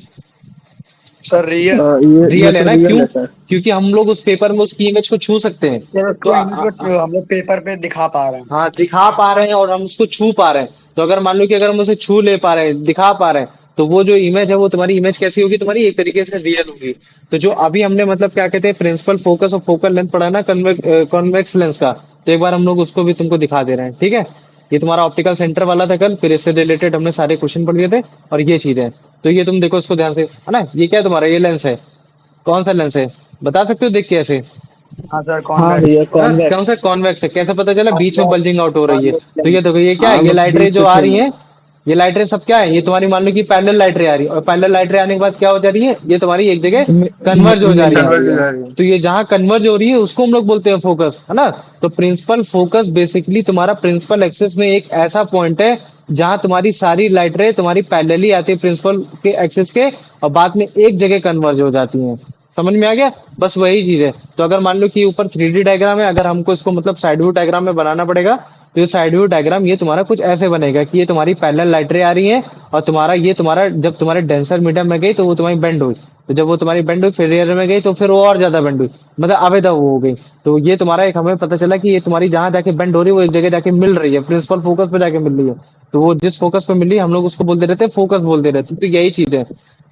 S4: सर रियल
S3: ये
S1: रियल है
S3: तो
S1: ना,
S3: रियल
S1: क्यों?
S3: है सर।
S1: क्योंकि हम लोग उस पेपर में उसकी इमेज को छू सकते हैं।
S4: सर
S1: तो
S4: उसको इमेज को हम लोग पेपर पे दिखा पा रहे हैं।
S1: हाँ, दिखा पा रहे हैं और हम उसको छू पा रहे हैं। तो अगर मान लो कि अगर हम उसे छू ले पा रहे हैं, दिखा पा रहे हैं, तो वो जो इमेज है वो तुम्हारी इमेज कैसी होगी, तुम्हारी एक तरीके से रियल होगी। तो जो अभी हमने मतलब क्या कहते हैं प्रिंसिपल फोकस और फोकल लेंथ पढ़ा ना कॉन्वेक्स लेंस का, तो एक बार हम लोग उसको भी तुमको दिखा दे रहे हैं, ठीक है? ये तुम्हारा ऑप्टिकल सेंटर वाला था कल, फिर इससे रिलेटेड हमने सारे क्वेश्चन पढ़ लिए थे। और ये चीज है, तो ये तुम देखो इसको ध्यान से, है ना? ये क्या है तुम्हारा, ये लेंस है। कौन सा लेंस है, बता सकते हो देख के ऐसे?
S4: हाँ सर
S3: हाँ
S4: कॉन्वेक्स।
S3: भैया
S1: हाँ, कौन
S3: कॉन्वेक्स।
S1: सा कॉन्वेक्स है, कैसे पता चला? बीच में बल्जिंग आउट हो रही है। तो ये देखो, ये क्या
S3: हाँ
S1: है, ये
S3: वो
S1: लाइट रे
S3: बीच
S1: जो
S3: से
S1: आ
S3: खेल
S1: रही
S3: रहा
S1: है, ये लाइट रे सब क्या है, ये तुम्हारी मान लो कि पैरेलल लाइट रे आ रही है, और पैरेलल लाइट रे आने के बाद क्या हो जा रही है, ये तुम्हारी एक जगह कन्वर्ज हो जा
S3: मिल
S1: रही
S3: जा रही
S1: है।
S3: है।
S1: तो ये जहां कन्वर्ज हो रही है उसको हम लोग बोलते हैं फोकस, है ना? तो प्रिंसिपल फोकस बेसिकली तुम्हारा प्रिंसिपल एक्सिस में एक ऐसा पॉइंट है जहां तुम्हारी सारी लाइट रे तुम्हारी पैरेलली आती है प्रिंसिपल के एक्सिस के, और बाद में एक जगह कन्वर्ज हो जाती हैं। समझ में आ गया? बस वही चीज है। तो अगर मान लो कि ऊपर 3D डायग्राम है, अगर हमको इसको मतलब साइड व्यू डायग्राम में बनाना पड़ेगा, तो ये साइड व्यू डायग्राम ये तुम्हारा कुछ ऐसे बनेगा कि ये तुम्हारी पैरेलल लाइट रे आ रही है, और तुम्हारा ये तुम्हारा जब तुम्हारे डेंसर मीडियम में गई तो वो तुम्हारी बेंड हुई, तो जब वो तुम्हारी बेंड हुई फिर रेयर में गई तो फिर वो और ज्यादा बेंड हुई, मतलब अवेदा वो हो गई। तो ये तुम्हारा एक हमें पता चला कि ये तुम्हारी जहां जाके बेंड हो रही है वो एक जगह जाके मिल रही है, प्रिंसिपल फोकस पे जाके मिल रही है। तो वो जिस फोकस पे मिल रही है हम लोग उसको बोलते रहते हैं फोकस बोलते रहते हैं। तो यही चीज है।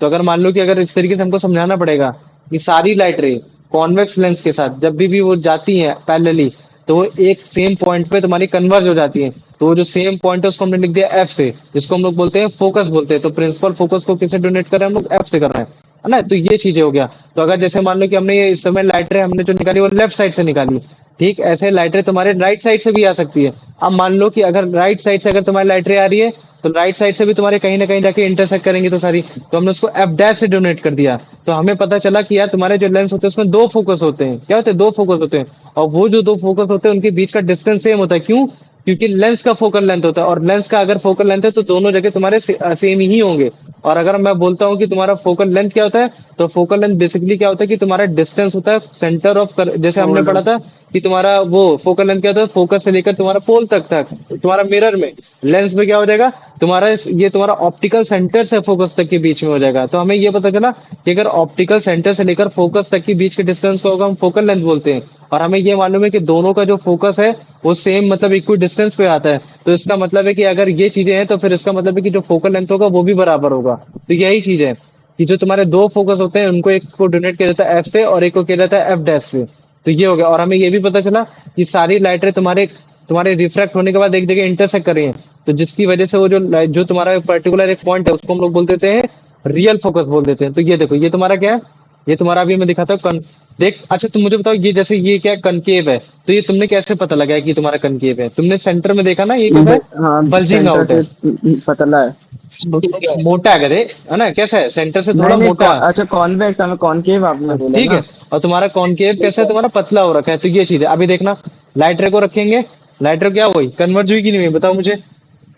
S1: तो अगर मान लो कि अगर इस तरीके से हमको समझाना पड़ेगा कि सारी लाइट रे कॉन्वेक्स लेंस के साथ जब भी वो जाती हैं पैरेलली, तो वो एक सेम पॉइंट पे तुम्हारी कन्वर्ज हो जाती है। तो वो जो सेम पॉइंट है उसको हमने लिख दिया एफ से, जिसको हम लोग बोलते हैं फोकस बोलते हैं। तो प्रिंसिपल फोकस को किससे डोनेट कर रहे हैं हम लोग, एफ से कर रहे हैं, है ना? तो ये चीजें हो गया। तो अगर जैसे मान लो कि हमने ये इस समय लाइट रे हमने जो निकाली वो लेफ्ट साइड से निकाली, ठीक ऐसे लाइट रे तुम्हारे राइट साइड से भी आ सकती है। अब मान लो कि अगर राइट साइड से अगर तुम्हारी लाइट रे आ रही है, तो राइट साइड से भी तुम्हारे कहीं ना कहीं जाके इंटरसेक्ट करेंगी, तो सारी, तो हमने उसको एफ डैश से डोनेट कर दिया। तो हमें पता चला कि यार तुम्हारे जो लेंस होते हैं उसमें दो फोकस होते हैं। क्या होते हैं? दो फोकस होते हैं। और वो जो दो फोकस होते हैं उनके बीच का डिस्टेंस सेम होता है। क्यों? क्योंकि लेंस का फोकल लेंथ होता है, और लेंस का अगर फोकल लेंथ है तो दोनों जगह तुम्हारे सेम ही होंगे। और अगर मैं बोलता हूँ कि तुम्हारा फोकल लेंथ क्या होता है, तो फोकल लेंथ बेसिकली क्या होता है कि तुम्हारा डिस्टेंस होता है सेंटर ऑफ, जैसे हमने पढ़ा था कि तुम्हारा वो फोकल लेंथ क्या होता है, फोकस से लेकर तुम्हारा पोल तक तुम्हारा मिरर में, लेंस में क्या हो जाएगा तुम्हारा, ये तुम्हारा ऑप्टिकल सेंटर से फोकस तक के बीच में हो जाएगा। तो हमें ये पता चला कि अगर ऑप्टिकल सेंटर से लेकर फोकस तक के बीच के डिस्टेंस को होगा हम फोकल लेंथ बोलते हैं। और हमें ये मालूम है कि दोनों का जो फोकस है वो सेम मतलब इक्वल डिस्टेंस पे आता है। तो इसका मतलब है कि अगर ये चीजें हैं तो फिर इसका मतलब है कि जो फोकल लेंथ होगा वो भी बराबर होगा। तो यही चीज है कि जो तुम्हारे दो फोकस होते हैं उनको एक को डोनेट किया जाता है एफ से और एक को किया जाता है एफ डैश से। तो ये हो गया। और हमें ये भी पता चला कि सारी लाइटें तुम्हारे तुम्हारे रिफ्रैक्ट होने के बाद एक जगह इंटरसेक्ट कर रही हैं, तो जिसकी वजह से वो जो तुम्हारा पर्टिकुलर एक पॉइंट है उसको हम लोग बोल देते हैं रियल फोकस बोल देते हैं। तो ये देखो, ये तुम्हारा क्या है, ये तुम्हारा अभी मैं दिखाता हूँ देख। अच्छा तुम मुझे बताओ, ये जैसे ये क्या कनकेव है, तो ये तुमने कैसे पता लगाया कि तुम्हारा कनकेव है? तुमने सेंटर में देखा ना, ये कैसा है,
S3: हाँ
S1: बल्जिंग
S3: सेंटर
S1: आउट है,
S3: से पतला है।
S1: मोटा है गधे, है ना? कैसा है, सेंटर से थोड़ा
S3: नहीं नहीं
S1: मोटा।
S3: अच्छा कॉन्वेक्स हमें कॉनकेव आपने बोला
S1: ठीक
S3: ना।
S1: है। और तुम्हारा कॉनकेव कैसा है, तुम्हारा पतला हो रखा है। तो ये चीज है। अभी देखना, लाइट रे को रखेंगे, लाइट रे क्या हुई, कन्वर्ज हुई कि नहीं हुई, बताओ मुझे?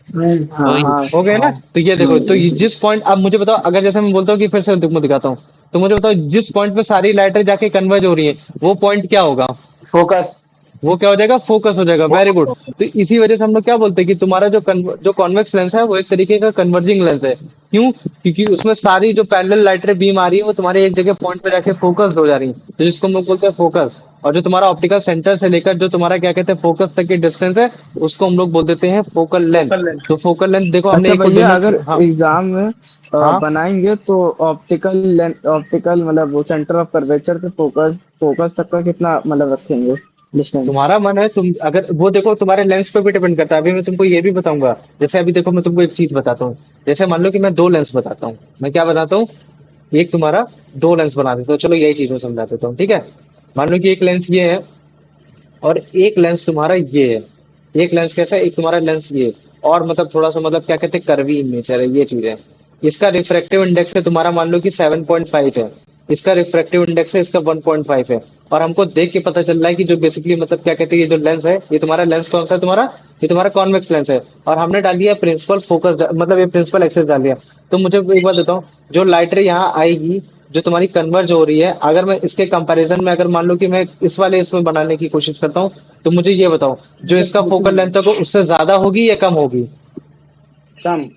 S3: हाँ हाँ
S1: हो गया ना?
S3: हाँ।
S1: तो ये देखो, तो ये जिस पॉइंट, अब मुझे बताओ, अगर जैसे मैं बोलता हूँ कि फिर से तुमको दिखाता हूँ, तो मुझे बताओ जिस पॉइंट पे सारी लाइटें जाके कन्वर्ज हो रही है वो पॉइंट क्या होगा?
S4: फोकस।
S1: वो क्या हो जाएगा, फोकस हो जाएगा। Very good. तो इसी वजह से हम लोग क्या बोलते हैं कि तुम्हारा जो कॉन्वेक्स लेंस है वो एक तरीके का कन्वर्जिंग लेंस है। क्यों? क्योंकि उसमें सारी जो पैरेलल लाइटें बीम आ रही है वो तुम्हारे एक जगह पॉइंट पे जाके फोकस हो जा रही है, तो जिसको हम लोग बोलते हैं फोकस। और जो तुम्हारा ऑप्टिकल सेंटर से लेकर जो तुम्हारा क्या कहते हैं फोकस तक की डिस्टेंस है उसको हम लोग बोल देते हैं फोकल लेंथ।
S4: Focal length.
S1: तो फोकल लेंथ देखो हमने
S3: अच्छा
S1: एक को
S3: भैया
S1: डोनेट,
S3: अगर
S1: हाँ
S3: एग्जाम में
S1: हाँ,
S3: बनाएंगे तो ऑप्टिकल मतलब वो सेंटर ऑफ कर्वेचर से फोकस फोकस तक का कितना मतलब रखेंगे डिस्टेंस।
S1: तुम्हारा मन है, तुम अगर वो देखो तुम्हारे लेंस पे भी डिपेंड करता है। अभी मैं तुमको ये भी बताऊंगा, जैसे अभी देखो मैं तुमको एक चीज बताता हूँ। जैसे मान लो कि मैं दो लेंस बताता हूँ, मैं क्या बताता हूँ, एक तुम्हारा दो लेंस बना देता हूँ। चलो यही चीज मैं समझा देता हूँ, ठीक है? मान लो कि एक लेंस ये है और एक लेंस तुम्हारा ये है। एक लेंस कैसा है, एक तुम्हारा लेंस ये, और मतलब थोड़ा सा मतलब क्या कहते हैं कर्वी इन नेचर है, ये चीज है। इसका रिफ्रैक्टिव इंडेक्स है तुम्हारा मान लो कि 7.5 है, इसका रिफ्रैक्टिव इंडेक्स है इसका 1.5 है। और हमको देख के पता चल रहा है कि जो बेसिकली मतलब क्या कहते हैं ये जो लेंस है, ये तुम्हारा लेंस कौन सा है तुम्हारा, ये तुम्हारा कॉन्वेक्स लेंस है। और हमने डाल दिया प्रिंसिपल फोकस, मतलब ये प्रिंसिपल एक्सेस डाल दिया। तो मुझे एक बात बताओ, जो लाइट रे यहाँ आएगी जो तुम्हारी कन्वर्ज हो रही है, अगर मैं इसके कंपैरिजन में अगर मान लो कि मैं इस वाले इसमें बनाने की कोशिश करता हूँ, तो मुझे ये बताओ जो इसका फोकल लेंथ है वो उससे ज्यादा होगी या कम होगी?
S4: कम।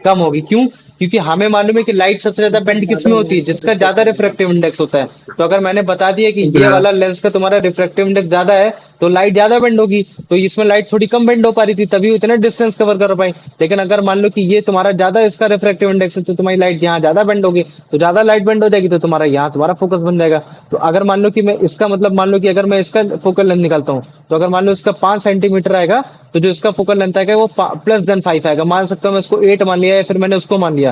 S1: कम होगी। क्यों? क्योंकि हमें मालूम है कि लाइट सबसे ज्यादा बेंड किस में होती है, जिसका ज्यादा रिफ्रैक्टिव इंडेक्स होता है। तो अगर मैंने बता दिया कि ये वाला लेंस का तुम्हारा रिफ्रैक्टिव इंडेक्स ज्यादा है, तो लाइट ज्यादा बेंड होगी। तो इसमें लाइट थोड़ी कम बेंड हो पा रही थी, तभी वो इतना डिस्टेंस कवर कर पाई। लेकिन अगर मान लो कि ये तुम्हारा ज्यादा इसका रिफ्रैक्टिव इंडेक्स है, तो तुम्हारी लाइट यहाँ ज्यादा बेंड होगी, तो ज्यादा लाइट बेंड हो जाएगी, तो तुम्हारा यहाँ तुम्हारा फोकस बन जाएगा। तो अगर मान लो कि मैं इसका मतलब मान लो कि अगर मैं इसका फोकल लेंथ निकालता हूँ, तो अगर मान लो इसका 5 सेंटीमीटर आएगा, तो जो इसका फोकल लेंथ आएगा वो +5 आएगा। मान सकता हूँ मैं इसको 8 मान लिया, या फिर मैंने उसको मान लिया।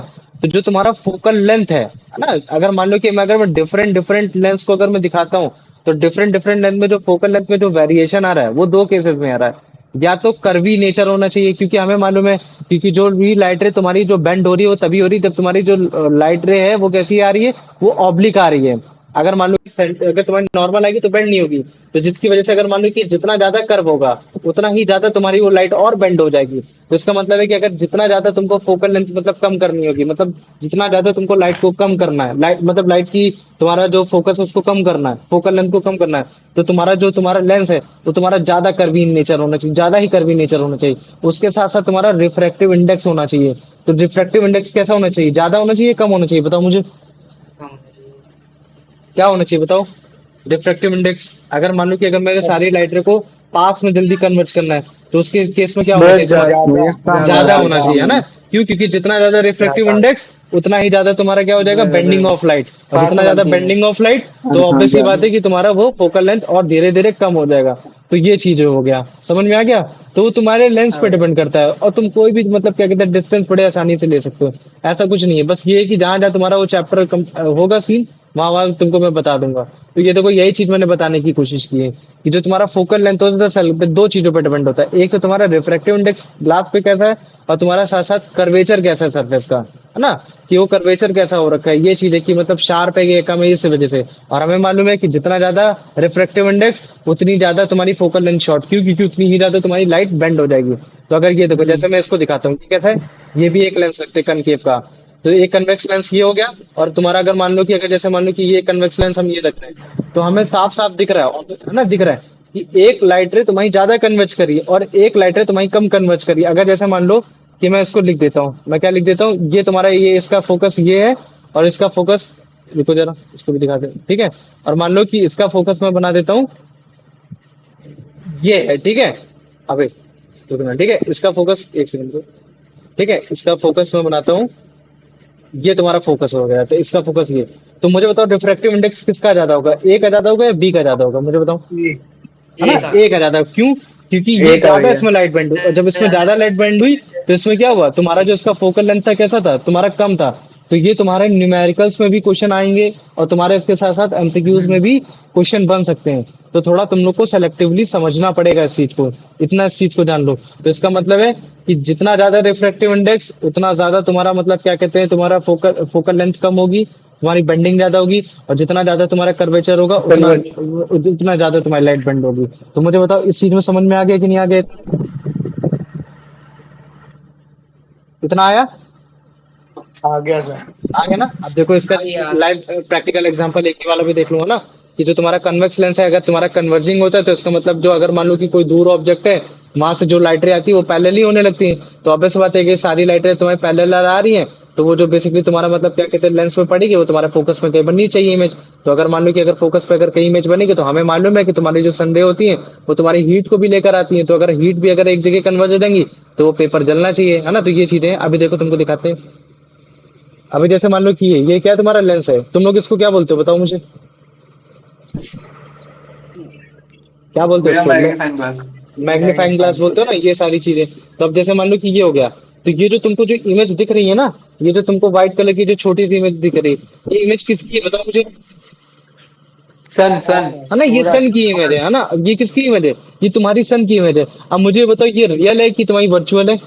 S1: तो जो तुम्हारा फोकल लेंथ है ना, अगर मान लो कि अगर मैं डिफरेंट डिफरेंट लेंस को अगर मैं दिखाता हूँ, तो डिफरेंट डिफरेंट लेंथ में जो फोकल लेंथ में जो वेरिएशन आ रहा है, वो दो केसेस में आ रहा है। या तो कर्वी नेचर होना चाहिए, क्योंकि हमें मालूम है, क्योंकि जो भी लाइट रे तुम्हारी जो बेंड हो रही है, वो तभी हो रही है जब तुम्हारी जो लाइट रे है वो कैसी आ रही है, वो ऑब्लिक आ रही है। अगर मान लो कि अगर तुम्हारी नॉर्मल आएगी तो बेंड नहीं होगी, तो जिसकी वजह से अगर मान लो कि जितना ज्यादा कर्व होगा, उतना ही ज्यादा तुम्हारी वो लाइट और बेंड हो जाएगी। तो इसका मतलब है कि अगर जितना ज्यादा तुमको फोकल लेंथ मतलब कम करनी होगी, मतलब जितना ज्यादा तुमको लाइट को कम करना है, लाइट मतलब लाइट की तुम्हारा जो फोकस है उसको कम करना है, फोकल लेंथ को कम करना है, तो तुम्हारा जो तुम्हारा लेंस है वो तुम्हारा ज्यादा कर्वी नेचर होना चाहिए, ज्यादा ही कर्वी नेचर होना चाहिए। उसके साथ साथ तुम्हारा रिफ्रैक्टिव इंडेक्स होना चाहिए। तो रिफ्रैक्टिव इंडेक्स कैसा होना चाहिए? ज्यादा होना चाहिए, कम होना चाहिए? बताओ मुझे,
S2: कम होना चाहिए।
S1: क्या होना चाहिए बताओ? रिफ्रैक्टिव इंडेक्स अगर मान लो कि अगर मेरे सारी लाइटर को पास में जल्दी कन्वर्ट करना है, तो उसके केस में क्या होना चाहिए
S3: बहुत
S1: तुम्हारा?
S3: ज्यादा कम
S1: ज्यादा
S3: होना
S1: होना चाहिए, है ना?
S3: चाहिए।
S1: क्यों? क्योंकि जितना ज्यादा रिफ्रैक्टिव इंडेक्स, उतना ही ज्यादा तुम्हारा क्या हो जाएगा, बेंडिंग ऑफ लाइट। और जितना ज्यादा बेंडिंग ऑफ लाइट, तो
S3: हाँ हाँ
S1: ऑब्वियस सी बात है कि तुम्हारा वो फोकल लेंथ और धीरे धीरे कम हो जाएगा। तो ये चीज हो गया, समझ में आ गया? तो वो तुम्हारे लेंस पे डिपेंड करता है, और तुम कोई भी मतलब क्या कहते हैं डिस्टेंस बड़े आसानी से ले सकते हो। ऐसा कुछ नहीं है, बस ये है कि जहां जहां तुम्हारा वो चैप्टर होगा सीन, वहां वहां तुमको मैं बता दूंगा। तो ये देखो, यही चीज मैंने बताने की कोशिश की है कि जो तुम्हारा फोकल लेंथ होता है दरअसल पे दो चीजों पे डिपेंड होता है। एक तो तुम्हारा रिफ्रैक्टिव इंडेक्स ग्लास पे कैसा है, और तुम्हारा साथ साथ कर्वेचर कैसा है सरफेस का, है ना? कि वो कर्वेचर कैसा हो रखा है, ये चीज है कि मतलब शार्प है, ये कम है, इस वजह से। और हमें मालूम है कि जितना ज्यादा रिफ्रैक्टिव इंडेक्स, उतनी ज्यादा तुम्हारी फोकल लेंथ शॉर्ट। क्यों? क्योंकि उतनी ही ज्यादा तुम्हारी लाइट बेंड हो जाएगी। तो अगर ये देखो, जैसे मैं इसको दिखाता हूँ, कैसा है, ये भी एक लेंस रखते हैं कनकेव का। तो एक कन्वेक्स लेंस ये हो गया, और तुम्हारा अगर मान लो कि अगर जैसे मान लो कि ये कन्वेक्स लेंस हम ये रख रहे हैं, तो हमें साफ साफ दिख रहा है ना, दिख रहा है कि एक लाइट रे तुम्हारी ज्यादा कन्वर्ज करी और एक लाइट रे तुम्हारी कम कन्वर्ज करी। अगर जैसे मान लो कि मैं इसको लिख देता हूँ, मैं क्या लिख देता हूँ, ये तुम्हारा ये इसका फोकस ये है, और इसका फोकस, रुको जरा इसको भी दिखा दे, ठीक है? और मान लो कि इसका फोकस मैं बना देता हूँ ये है, ठीक है? अबे रुकना, ठीक है? इसका फोकस, एक सेकंड, ठीक है? इसका फोकस मैं बनाता हूँ, ये तुम्हारा फोकस हो गया, तो इसका फोकस ये। तो मुझे बताओ रिफ्रैक्टिव इंडेक्स किसका ज्यादा होगा, ए का ज्यादा होगा या बी का ज्यादा होगा? मुझे बताओ, है ना?
S2: एक
S1: ए का ज्यादा। क्यों? क्योंकि ये ज्यादा इसमें लाइट बेंड हुई, और जब इसमें ज्यादा लाइट बेंड हुई, तो इसमें क्या हुआ, तुम्हारा जो इसका फोकल लेंथ था कैसा था, तुम्हारा कम था। तो ये तुम्हारे न्यूमेरिकल्स में भी क्वेश्चन आएंगे, और तुम्हारे इसके साथ साथ एमसीक्यूज में भी क्वेश्चन बन सकते हैं। तो थोड़ा तुम लोग को सेलेक्टिवली समझना पड़ेगा इस चीज को, इतना इस चीज को जान लो। तो इसका मतलब है कि जितना ज्यादा रिफ्रैक्टिव इंडेक्स, उतना ज्यादा तुम्हारा मतलब क्या कहते हैं, तुम्हारा फोकल फोकल लेंथ कम होगी, तुम्हारी बेंडिंग ज्यादा होगी, और जितना ज्यादा तुम्हारा कर्वेचर होगा, उतना ज्यादा तुम्हारी लाइट बेंड होगी। तो मुझे बताओ, इस चीज में समझ में आ गया कि नहीं आ गया? इतना आया?
S4: आ गया सर।
S1: आ गया ना? अब देखो इसका
S2: आगे
S1: लाइव प्रैक्टिकल एग्जांपल एक ही वाला भी देख लूंगा ना, कि जो तुम्हारा कन्वेक्स लेंस है, अगर तुम्हारा कन्वर्जिंग होता है, तो इसका मतलब जो अगर मान लो कि कोई दूर ऑब्जेक्ट है, वहां से जो लाइटें आती है वो पैरेलल ही होने लगती हैं। तो ऑब्वियस बात है कि सारी लाइटें तुम्हारी पैरेलल आ रही हैं, तो वो जो बेसिकली तुम्हारा मतलब क्या कहते हैं लेंस में पड़ेगी, वो तुम्हारे फोकस में कहीं बननी चाहिए इमेज। तो अगर मान लो कि अगर फोकस पे अगर कहीं इमेज बनेगी, तो हमें मालूम है कि तुम्हारी जो सन रे होती है, वो तुम्हारी हीट को भी लेकर आती है। तो अगर हीट भी अगर एक जगह कन्वर्ज हो जाएंगी, तो वो पेपर जलना चाहिए, है ना? तो ये चीजें अभी देखो तुमको दिखाते हैं। अभी जैसे मान लो कि ये क्या तुम्हारा लेंस है, तुम लोग इसको क्या बोलते हो बताओ मुझे, क्या बोलते हो
S5: भैया
S1: इसको?
S5: Magnifying glass.
S1: मैग्नीफाइंग ग्लास बोलते हो ना, ये सारी चीजें। तो अब जैसे मान लो कि ये हो गया, तो ये जो तुमको जो इमेज दिख रही है ना, ये जो तुमको व्हाइट कलर की जो छोटी सी इमेज दिख रही है, ये इमेज किसकी है बताओ मुझे?
S5: सन सन।
S1: है ना, ये सन की इमेज है ना? ये किसकी इमेज है? ये तुम्हारी सन की इमेज है। अब मुझे बताओ, ये रियल है कि तुम्हारी वर्चुअल है?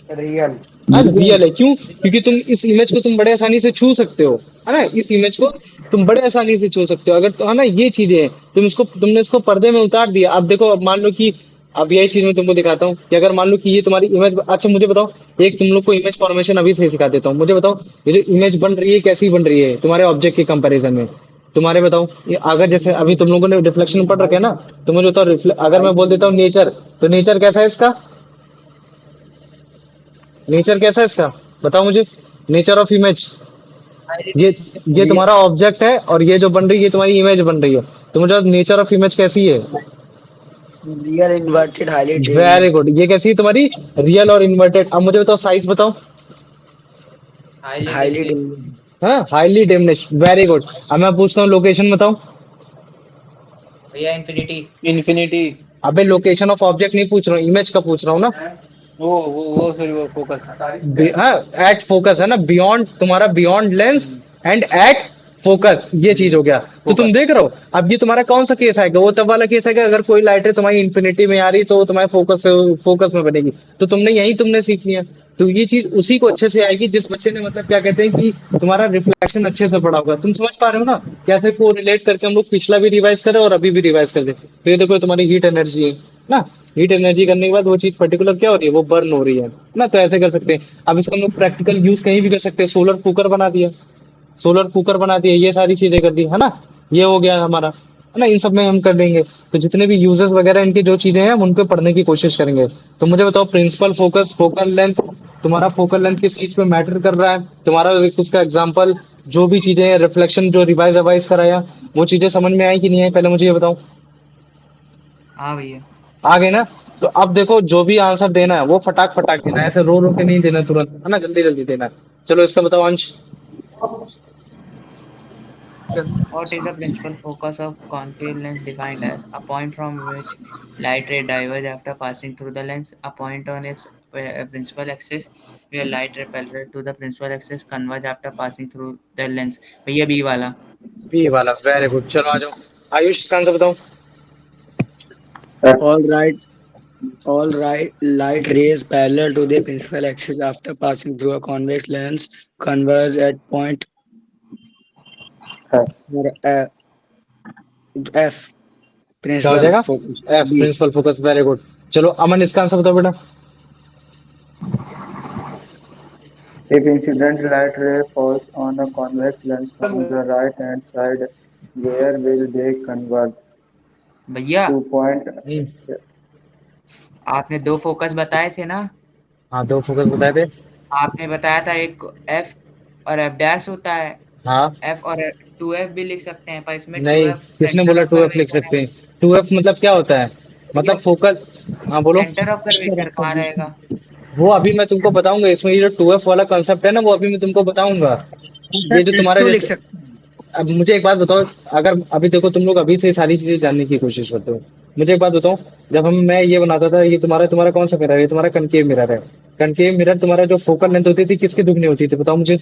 S4: रियल।
S1: अब रियल है। क्यों? क्योंकि तुम इस इमेज को तुम बड़े आसानी से छू सकते हो, है ना? इस इमेज को तुम बड़े आसानी से छू सकते हो, अगर तो, है ना? ये चीजें हैं, तुमने इसको पर्दे में उतार दिया। अब देखो, अब मान लो कि अब यही चीज मैं तुमको दिखाता हूँ कि अगर मान लो कि ये तुम्हारी इमेज, अच्छा मुझे बताओ, एक तुम लोग को इमेज फॉर्मेशन अभी से ही सिखा देता हूँ। मुझे बताओ, ये जो इमेज बन रही है कैसी बन रही है तुम्हारे ऑब्जेक्ट के कंपैरिजन में? तुम्हारे बताओ, ये अगर जैसे अभी तुम लोगों ने रिफ्लेक्शन पढ़ रखे है ना, तो मुझे बताओ, अगर मैं बोल देता हूँ नेचर, तो नेचर कैसा है इसका? नेचर कैसा है इसका, बताओ मुझे। नेचर ऑफ इमेज, ये तुम्हारा ऑब्जेक्ट है और ये जो बन रही है ये तुम्हारी इमेज बन रही है। तो मुझे नेचर ऑफ इमेज कैसी है?
S4: Real inverted highly
S1: very
S4: diminish.
S1: Good. ये कैसी है तुम्हारी? रियल और इन्वर्टेड। अब मुझे बताओ साइज बताओ।
S2: Highly
S4: highly
S2: diminish.
S4: डिमिनिश।
S1: हाँ, हाईली डिमिनिश, वेरी गुड। अब मैं पूछता हूँ लोकेशन बताओ।
S2: भैया इन्फिनिटी।
S5: इन्फिनिटी।
S1: अबे लोकेशन ऑफ ऑब्जेक्ट नहीं पूछ रहा हूँ, इमेज का पूछ रहा हूँ ना।
S5: वो सॉरी, वो फोकस।
S1: हाँ, एट फोकस है ना, बियॉन्ड तुम्हारा, beyond lens and at focus, ये चीज हो गया। तो तुम
S5: फोकस।
S1: देख रहे हो, अब ये तुम्हारा कौन सा केस आएगा? वो तब वाला केस है कि अगर कोई लाइट है तुम्हारी इन्फिनिटी में आ रही तो वो तुम्हारे फोकस में बनेगी। तो तुमने सीख लिया। तो ये चीज उसी को अच्छे से आएगी जिस बच्चे ने मतलब क्या कहते हैं कि तुम्हारा रिफ्लेक्शन अच्छे से पड़ा होगा। तुम समझ पा रहे हो ना कैसे को रिलेट करके हम लोग पिछला भी रिवाइज करें और अभी भी रिवाइज कर दें। तो ये देखो तुम्हारी हीट एनर्जी है ना। हीट एनर्जी करने के बाद वो चीज पर्टिकुलर क्या हो रही है, वो बर्न हो रही है ना। तो ऐसे कर सकते हैं। अब इसका हम लोग प्रैक्टिकल यूज कहीं भी कर सकते हैं। सोलर कुकर बना दिया, सोलर कुकर बना दिया, ये सारी चीजें कर दी है ना। ये हो गया हमारा, है ना। इन सब में हम कर देंगे। तो जितने भी यूजेस वगैरह इनकी जो चीजें हैं हम उन पे पढ़ने की कोशिश करेंगे। तो मुझे बताओ प्रिंसिपल फोकस, फोकल लेंथ, तुम्हारा फोकल लेंथ किस चीज पे मैटर कर रहा है? तुम्हारा एक उसका एग्जांपल, जो भी चीजें हैं, रिफ्लेक्शन जो रिवाइज अवाइज कराया, वो चीजें समझ में आई कि नहीं आई, पहले मुझे ये बताओ।
S2: हाँ भैया।
S1: आ गए ना। तो अब देखो जो भी आंसर देना है वो फटाक फटाक देना है, ऐसे रो रो के नहीं देना तुरंत, है ना, जल्दी जल्दी देना है। चलो इसका बताओ अंश।
S2: What is the principal focus of concave lens defined as a point from which light ray diverge after passing through the lens? A point on its principal axis where light ray parallel to the principal axis converge after passing through the lens. भैया B वाला।
S1: B वाला, very good. चलो आ जाओ आयुष, इसका answer बताओ।
S4: All right. All right. Light rays parallel to their principal axis after passing through a convex lens converge at point uh, F.
S1: क्या हो
S4: Principal
S1: जाएगा?
S4: focus.
S1: F,
S4: B.
S1: Principal focus, very good. चलो अमन, इसका answer बताओ बेटा।
S6: If incident light ray falls on a convex lens from the right hand side, where will they converge?
S2: भैया
S6: 2 point.
S2: आपने दो फोकस बताए थे ना।
S1: हाँ, दो फोकस बताए थे।
S2: आपने बताया था एक एफ और एफ डैश होता है।
S1: हाँ,
S2: एफ और टू एफ भी लिख सकते हैं, पर इसमें टू
S1: नहीं,
S2: एफ
S1: किसने
S2: सेंटर
S1: बोला
S2: ऑफ
S1: टू एफ लिख
S2: कर्वेचर है।
S1: सकते हैं? टू एफ मतलब क्या होता है?
S2: भैया
S1: मतलब फोकल। हाँ बोलो।
S2: सेंटर ऑफ कर्वेचर कहाँ रहेगा?
S1: वो अभी मैं तुमको बताऊंगा, इसमें ये जो टू एफ वाला कॉन्सेप्ट है ना, वो अभी मैं तुमको बताऊंगा। ये जो तुम्हारा
S4: S2 लिख
S1: जैसे,
S4: सकते हैं।
S1: अब मुझे एक बात बताओ। अगर अभी देखो तुम लोग अभी से ये सारी चीजें जानने की कोशिश करते हो, मुझे एक बात बताओ। जब हम मैं ये बनाता था, ये तुम्हारा तुम्हारा कौन सा मिरर है? ये तुम्हारा कनकेव मिरर है। कनकेव मिरर तुम्हारा जो फोकल लेंथ होती थी किसकी दुगनी होती थी, बताओ मुझे।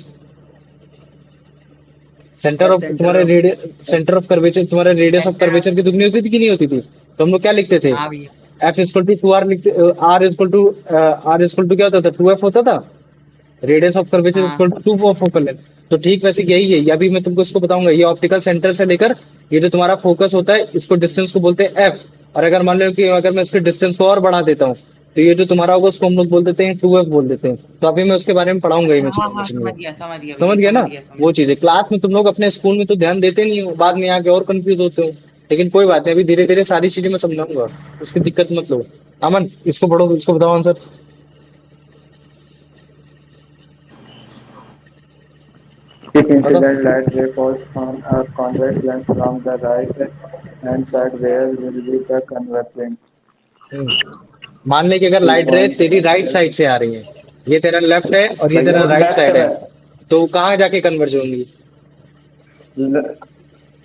S1: सेंटर
S4: और
S1: ऑफ
S4: सेंटर
S1: तुम्हारे
S4: of
S1: radius, centre of curvature, तुम्हारे रेडियस ऑफ
S2: सेंटर
S1: कर्वेचर की दुगनी होती थी कि नहीं होती थी? तो हम लोग क्या लिखते थे?
S2: हाँ भैया।
S1: F equal to two R लिखते, आर इक्वल टू क्या होता था? टू एफ होता था। रेडियस ऑफ कर्वेचर
S2: हाँ
S1: equal to two of focal length. तो ठीक वैसे यही है, या भी मैं तुमको इसको बताऊंगा। ये ऑप्टिकल सेंटर से लेकर ये जो तुम्हारा फोकस होता है, इसको डिस्टेंस को बोलते हैं एफ। और अगर मान लो कि अगर मैं इसके डिस्टेंस को और बढ़ा देता हूँ, तो ये जो तुम्हारा होगा उसको हम लोग बोल देते हैं टू एफ बोल देते हैं। तो अभी मैं उसके बारे में पढ़ाऊंगा
S2: अच्छा
S1: इमेज
S2: हाँ हाँ,
S1: फॉर्मेशन में।
S2: समझ गया भैया,
S1: समझ गया ना।
S2: समझ गया समझ
S1: वो
S2: गया।
S1: चीजें क्लास में तुम लोग अपने स्कूल में तो ध्यान देते नहीं हो, बाद में आके और कंफ्यूज होते हो। लेकिन कोई बात नहीं, अभी धीरे धीरे सारी चीजें मैं समझाऊंगा, उसकी दिक्कत मत लो। अमन, इसको पढ़ो, इसको बताओ आंसर।
S6: If
S1: बताओ।
S6: incident light ray falls on a convex lens from the right hand side, where will be the converging?
S1: मान ले कि अगर
S6: Two
S1: लाइट रे
S6: point.
S1: तेरी राइट साइड से आ रही है, ये तेरा लेफ्ट है और ये
S6: भैया
S1: तेरा
S6: वो
S1: राइट
S6: लेफ्ट
S1: साइड है,
S6: में,
S1: तो कहाँ जाके कन्वर्ज होंगी?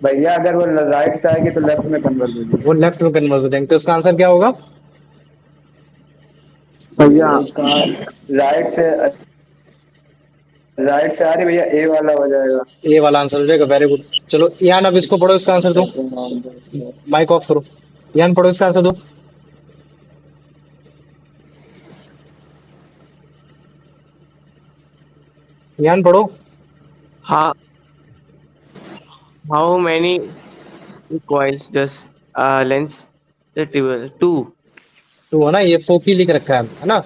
S6: भैया अगर वो राइट से आएगी तो लेफ्ट में कन्वर्ट होगी।
S1: वो लेफ्ट में कन्वर्ज हो जाएंगे। तो इसका आंसर क्या होगा?
S3: भैया
S6: कहाँ? राइट से, राइट से आ रही भैया, ए वाला हो जाएगा।
S1: ए वाला आंसर हो जाएगा, वेरी गुड। चलो यान, अब इसको पढ़ो, इसका आंसर दो।
S6: Second on the
S1: mic off करो। यान पढ़ो, इसका आंसर दो। यान पढ़ो।
S7: How how many coils does a lens retrieval? Two.
S1: तो है ना, ये फोकी लिख रखा है ना।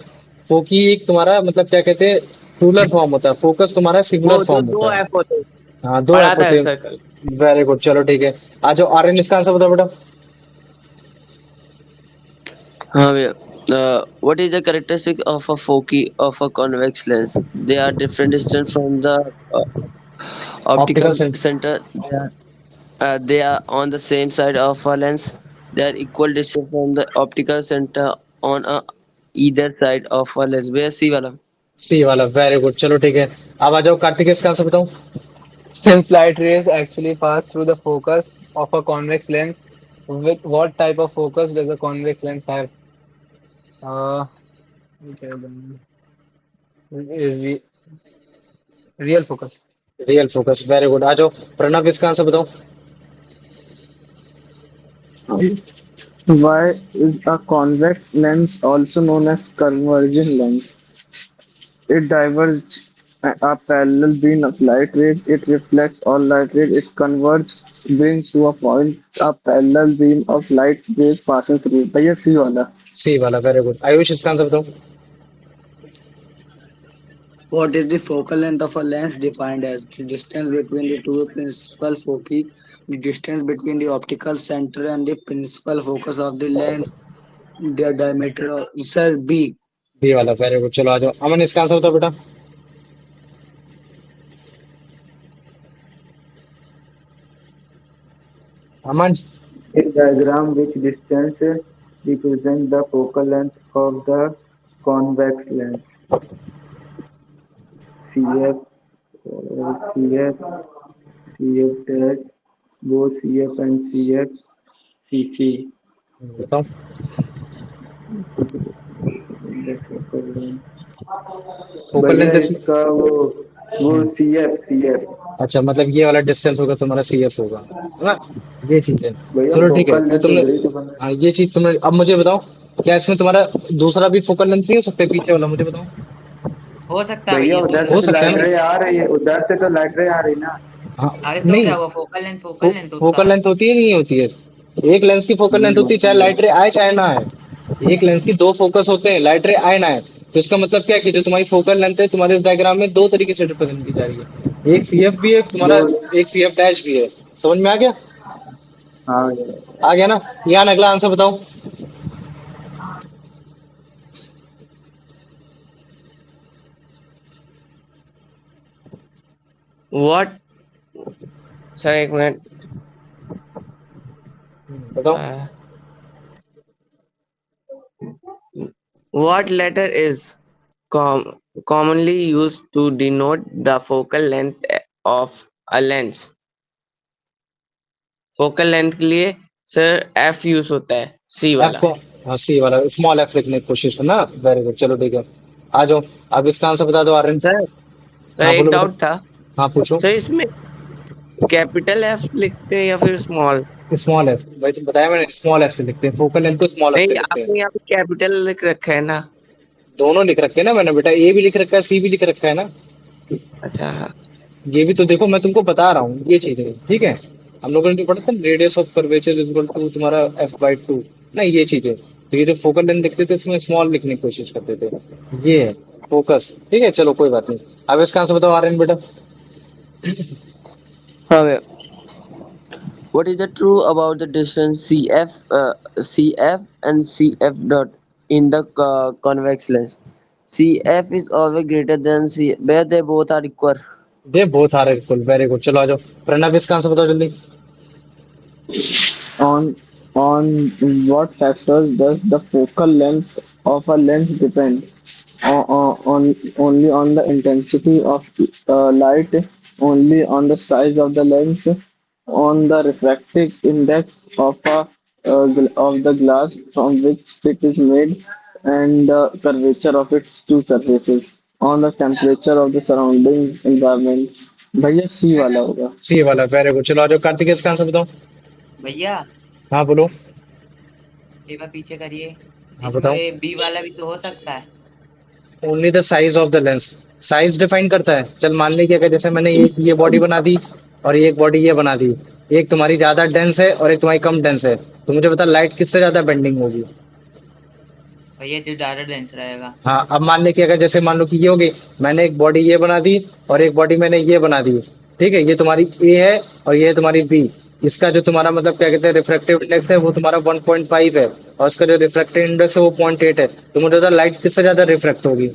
S1: फोकी एक तुम्हारा मतलब क्या कहते हैं, रूलर फॉर्म होता है। फोकस तुम्हारा सिंगुलर
S7: वो दो
S1: फॉर्म
S7: दो
S1: होता है।
S7: ऐप होते हैं।
S1: हाँ, दो
S7: पढ़ा
S1: ऐप
S7: था
S1: होते
S7: सर्कल।
S1: हैं। वेरी गुड, चलो ठीक है। आ जाओ आर्यन, इसका आंसर बताओ बेटा।
S7: हाँ भैया,
S8: What is the characteristic of a foci of a convex lens? They are different distance from the
S1: optical
S8: optical
S1: sense
S8: center. They are on the same side of a lens. They are equal distance from the optical center on either side of a lens. Where C वाला?
S1: सी वाला, very good. चलो ठीक है, अब आ जाओ कार्तिक, इसका answer बताओ।
S5: Since light rays actually pass through the focus of a convex lens, with what type of focus does a convex lens have? Uh, okay, then, re- real focus.
S1: Real focus, very good. आ जाओ प्रणव, इसका answer बताओ।
S3: Why is a convex lens also known as convergent lens? It diverges a parallel beam of light rays. It reflects all light rays. It converges, brings to a point a parallel beam of light rays passing through. भैया सी वाला।
S1: सी वाला, very good. Ayush, इसका answer बताओ।
S4: What is the focal length of a lens defined as the distance between the two principal foci, the distance between the optical center and the principal focus of the lens, their diameter? Sir, B.
S1: B वाला, very good. चलो आ जाओ अमन, इसका answer बताओ बेटा। Aman.
S6: A diagram which distance represents the focal length of the convex lens. CF, CF, CF dash, both CF and CF, CC.
S1: बताओ।
S6: The focal length.
S1: Focal
S6: भैया
S1: length इसमें।
S6: इसका वो CF CF।
S1: अच्छा, मतलब ये वाला डिस्टेंस होगा तुम्हारा सी एफ होगा, है ना? ये चीज है।
S6: भैया
S1: चलो ठीक है,
S6: फोकल
S1: ये
S6: लेंथ
S1: तुमने,
S6: उधर ही तो बना है।
S1: हाँ ये चीज तुमने, अब मुझे बताओ, क्या इसमें तुम्हारा दूसरा भी फोकल लेंथ नहीं हो सकता है, पीछे वाला? मुझे बताओ।
S2: हो सकता है
S6: भैया
S2: भैया,
S6: उधर
S2: दोनों
S6: से
S1: हो
S6: तो
S1: सकता है
S6: लाइट
S1: ना?
S6: रे आ रही है, उधर से तो लाइट रे आ रही ना।
S1: हाँ।
S2: अरे तो
S1: नहीं,
S2: क्या हुआ, फोकल लेंथ होता
S1: फोकल
S2: है।
S1: लेंथ होती है, नहीं होती है? एक लेंस की फोकल लेंथ होती है, चाहे लाइट रे आए चाहे ना आए। एक लेंस की दो फोकस होते हैं, लाइट रे आए ना आए। तो इसका मतलब क्या है कि जो तुम्हारी फोकल लेंथ है तुम्हारे इस डायग्राम में दो तरीके से रिप्रेजेंट की जा रही है, एक सी एफ भी है
S6: दो।
S1: तुम्हारा, एक सी एफ डैश भी है। समझ में आ गया?
S6: हाँ भैया।
S1: आ गया ना? यान अगला आंसर बताओ।
S7: What? Sir, एक मिनट।
S1: बताओ।
S7: Uh, what letter is commonly used to denote the focal length of a lens? Focal length के लिए सर एफ यूज होता है, सी
S1: एफ
S7: वाला।
S1: को, हाँ सी वाला, स्मॉल एफ लिखने की कोशिश करना। वेरी गुड, चलो ठीक है। आ जाओ, अब इसका आंसर बता दो आर्यन।
S7: सर
S1: हाँ
S7: एक
S1: बोलो
S7: डाउट
S1: बेटा।
S7: था।
S1: हाँ पूछो।
S7: सर इसमें कैपिटल एफ लिखते हैं या फिर स्मॉल?
S1: स्मॉल एफ, भाई तो बताया मैंने, स्मॉल एफ से लिखते हैं, फोकल लेंथ को स्मॉल एफ से
S7: नहीं,
S1: लिखते हैं।
S7: आपने यहाँ पे कैपिटल लिख रखा है ना।
S1: दोनों लिख रखे हैं ना मैंने बेटा, ए भी लिख रखा है, सी भी लिख रखा है ना।
S7: अच्छा हाँ।
S1: ये भी तो देखो, मैं तुमको बता रहा हूँ ये चीज है, ठीक है? हम लोगों ने जो पढ़ा था, radius of curvature is equal to तुम्हारा एफ बाई टू, ना ये चीज है। तो ये जो फोकल लेंथ लिखते थे इसमें स्मॉल लिखने की कोशिश करते थे, ये है फोकस, ठीक है? चलो कोई बात नहीं। अब इसका आंसर बताओ आर्यन बेटा।
S8: हाँ भैया। What is the true about the distance CF and CF dot in the convex lens? CF is always greater than C, where they both are equal.
S1: They both are equal, very good. चलो आ जाओ प्रणव, इसका answer बताओ जल्दी।
S3: On on what factors does the focal length of a lens depend? Only on the intensity of light, only on the size of the lens, on the refractive index of of the glass from which it is made, and the curvature of its two surfaces, on the temperature of the surrounding environment. भैया सी वाला होगा।
S1: सी वाला, very good. चलो आ जाओ कार्तिक, इसका answer बताओ।
S2: भैया
S1: हाँ बोलो।
S2: एक बार पीछे करिए,
S1: हाँ बताओ।
S2: इसमें बी वाला भी तो हो सकता है।
S1: Only the size of the lens, size define करता है। चल मान ली कि अगर जैसे मैंने एक ये बॉडी बना दी और एक बॉडी ये बना दी, एक तुम्हारी ज्यादा डेंस है और एक तुम्हारी कम डेंस है, तो मुझे बता लाइट किससे ज्यादा बेंडिंग होगी?
S2: भैया जो ज्यादा डेंस रहेगा।
S1: हाँ, अब मान ले कि अगर जैसे मान लो कि ये हो गई, मैंने एक बॉडी ये बना दी और एक बॉडी मैंने ये बना दी, ठीक है? ये तुम्हारी ए है और ये है तुम्हारी बी। इसका जो तुम्हारा मतलब क्या कहते हैं रिफ्रैक्टिव इंडेक्स है वो तुम्हारा 1.5 है, और उसका जो रिफ्रैक्टिव इंडेक्स है वो 0.8 है, तो मुझे बता लाइट किससे ज्यादा रिफ्रैक्ट होगी?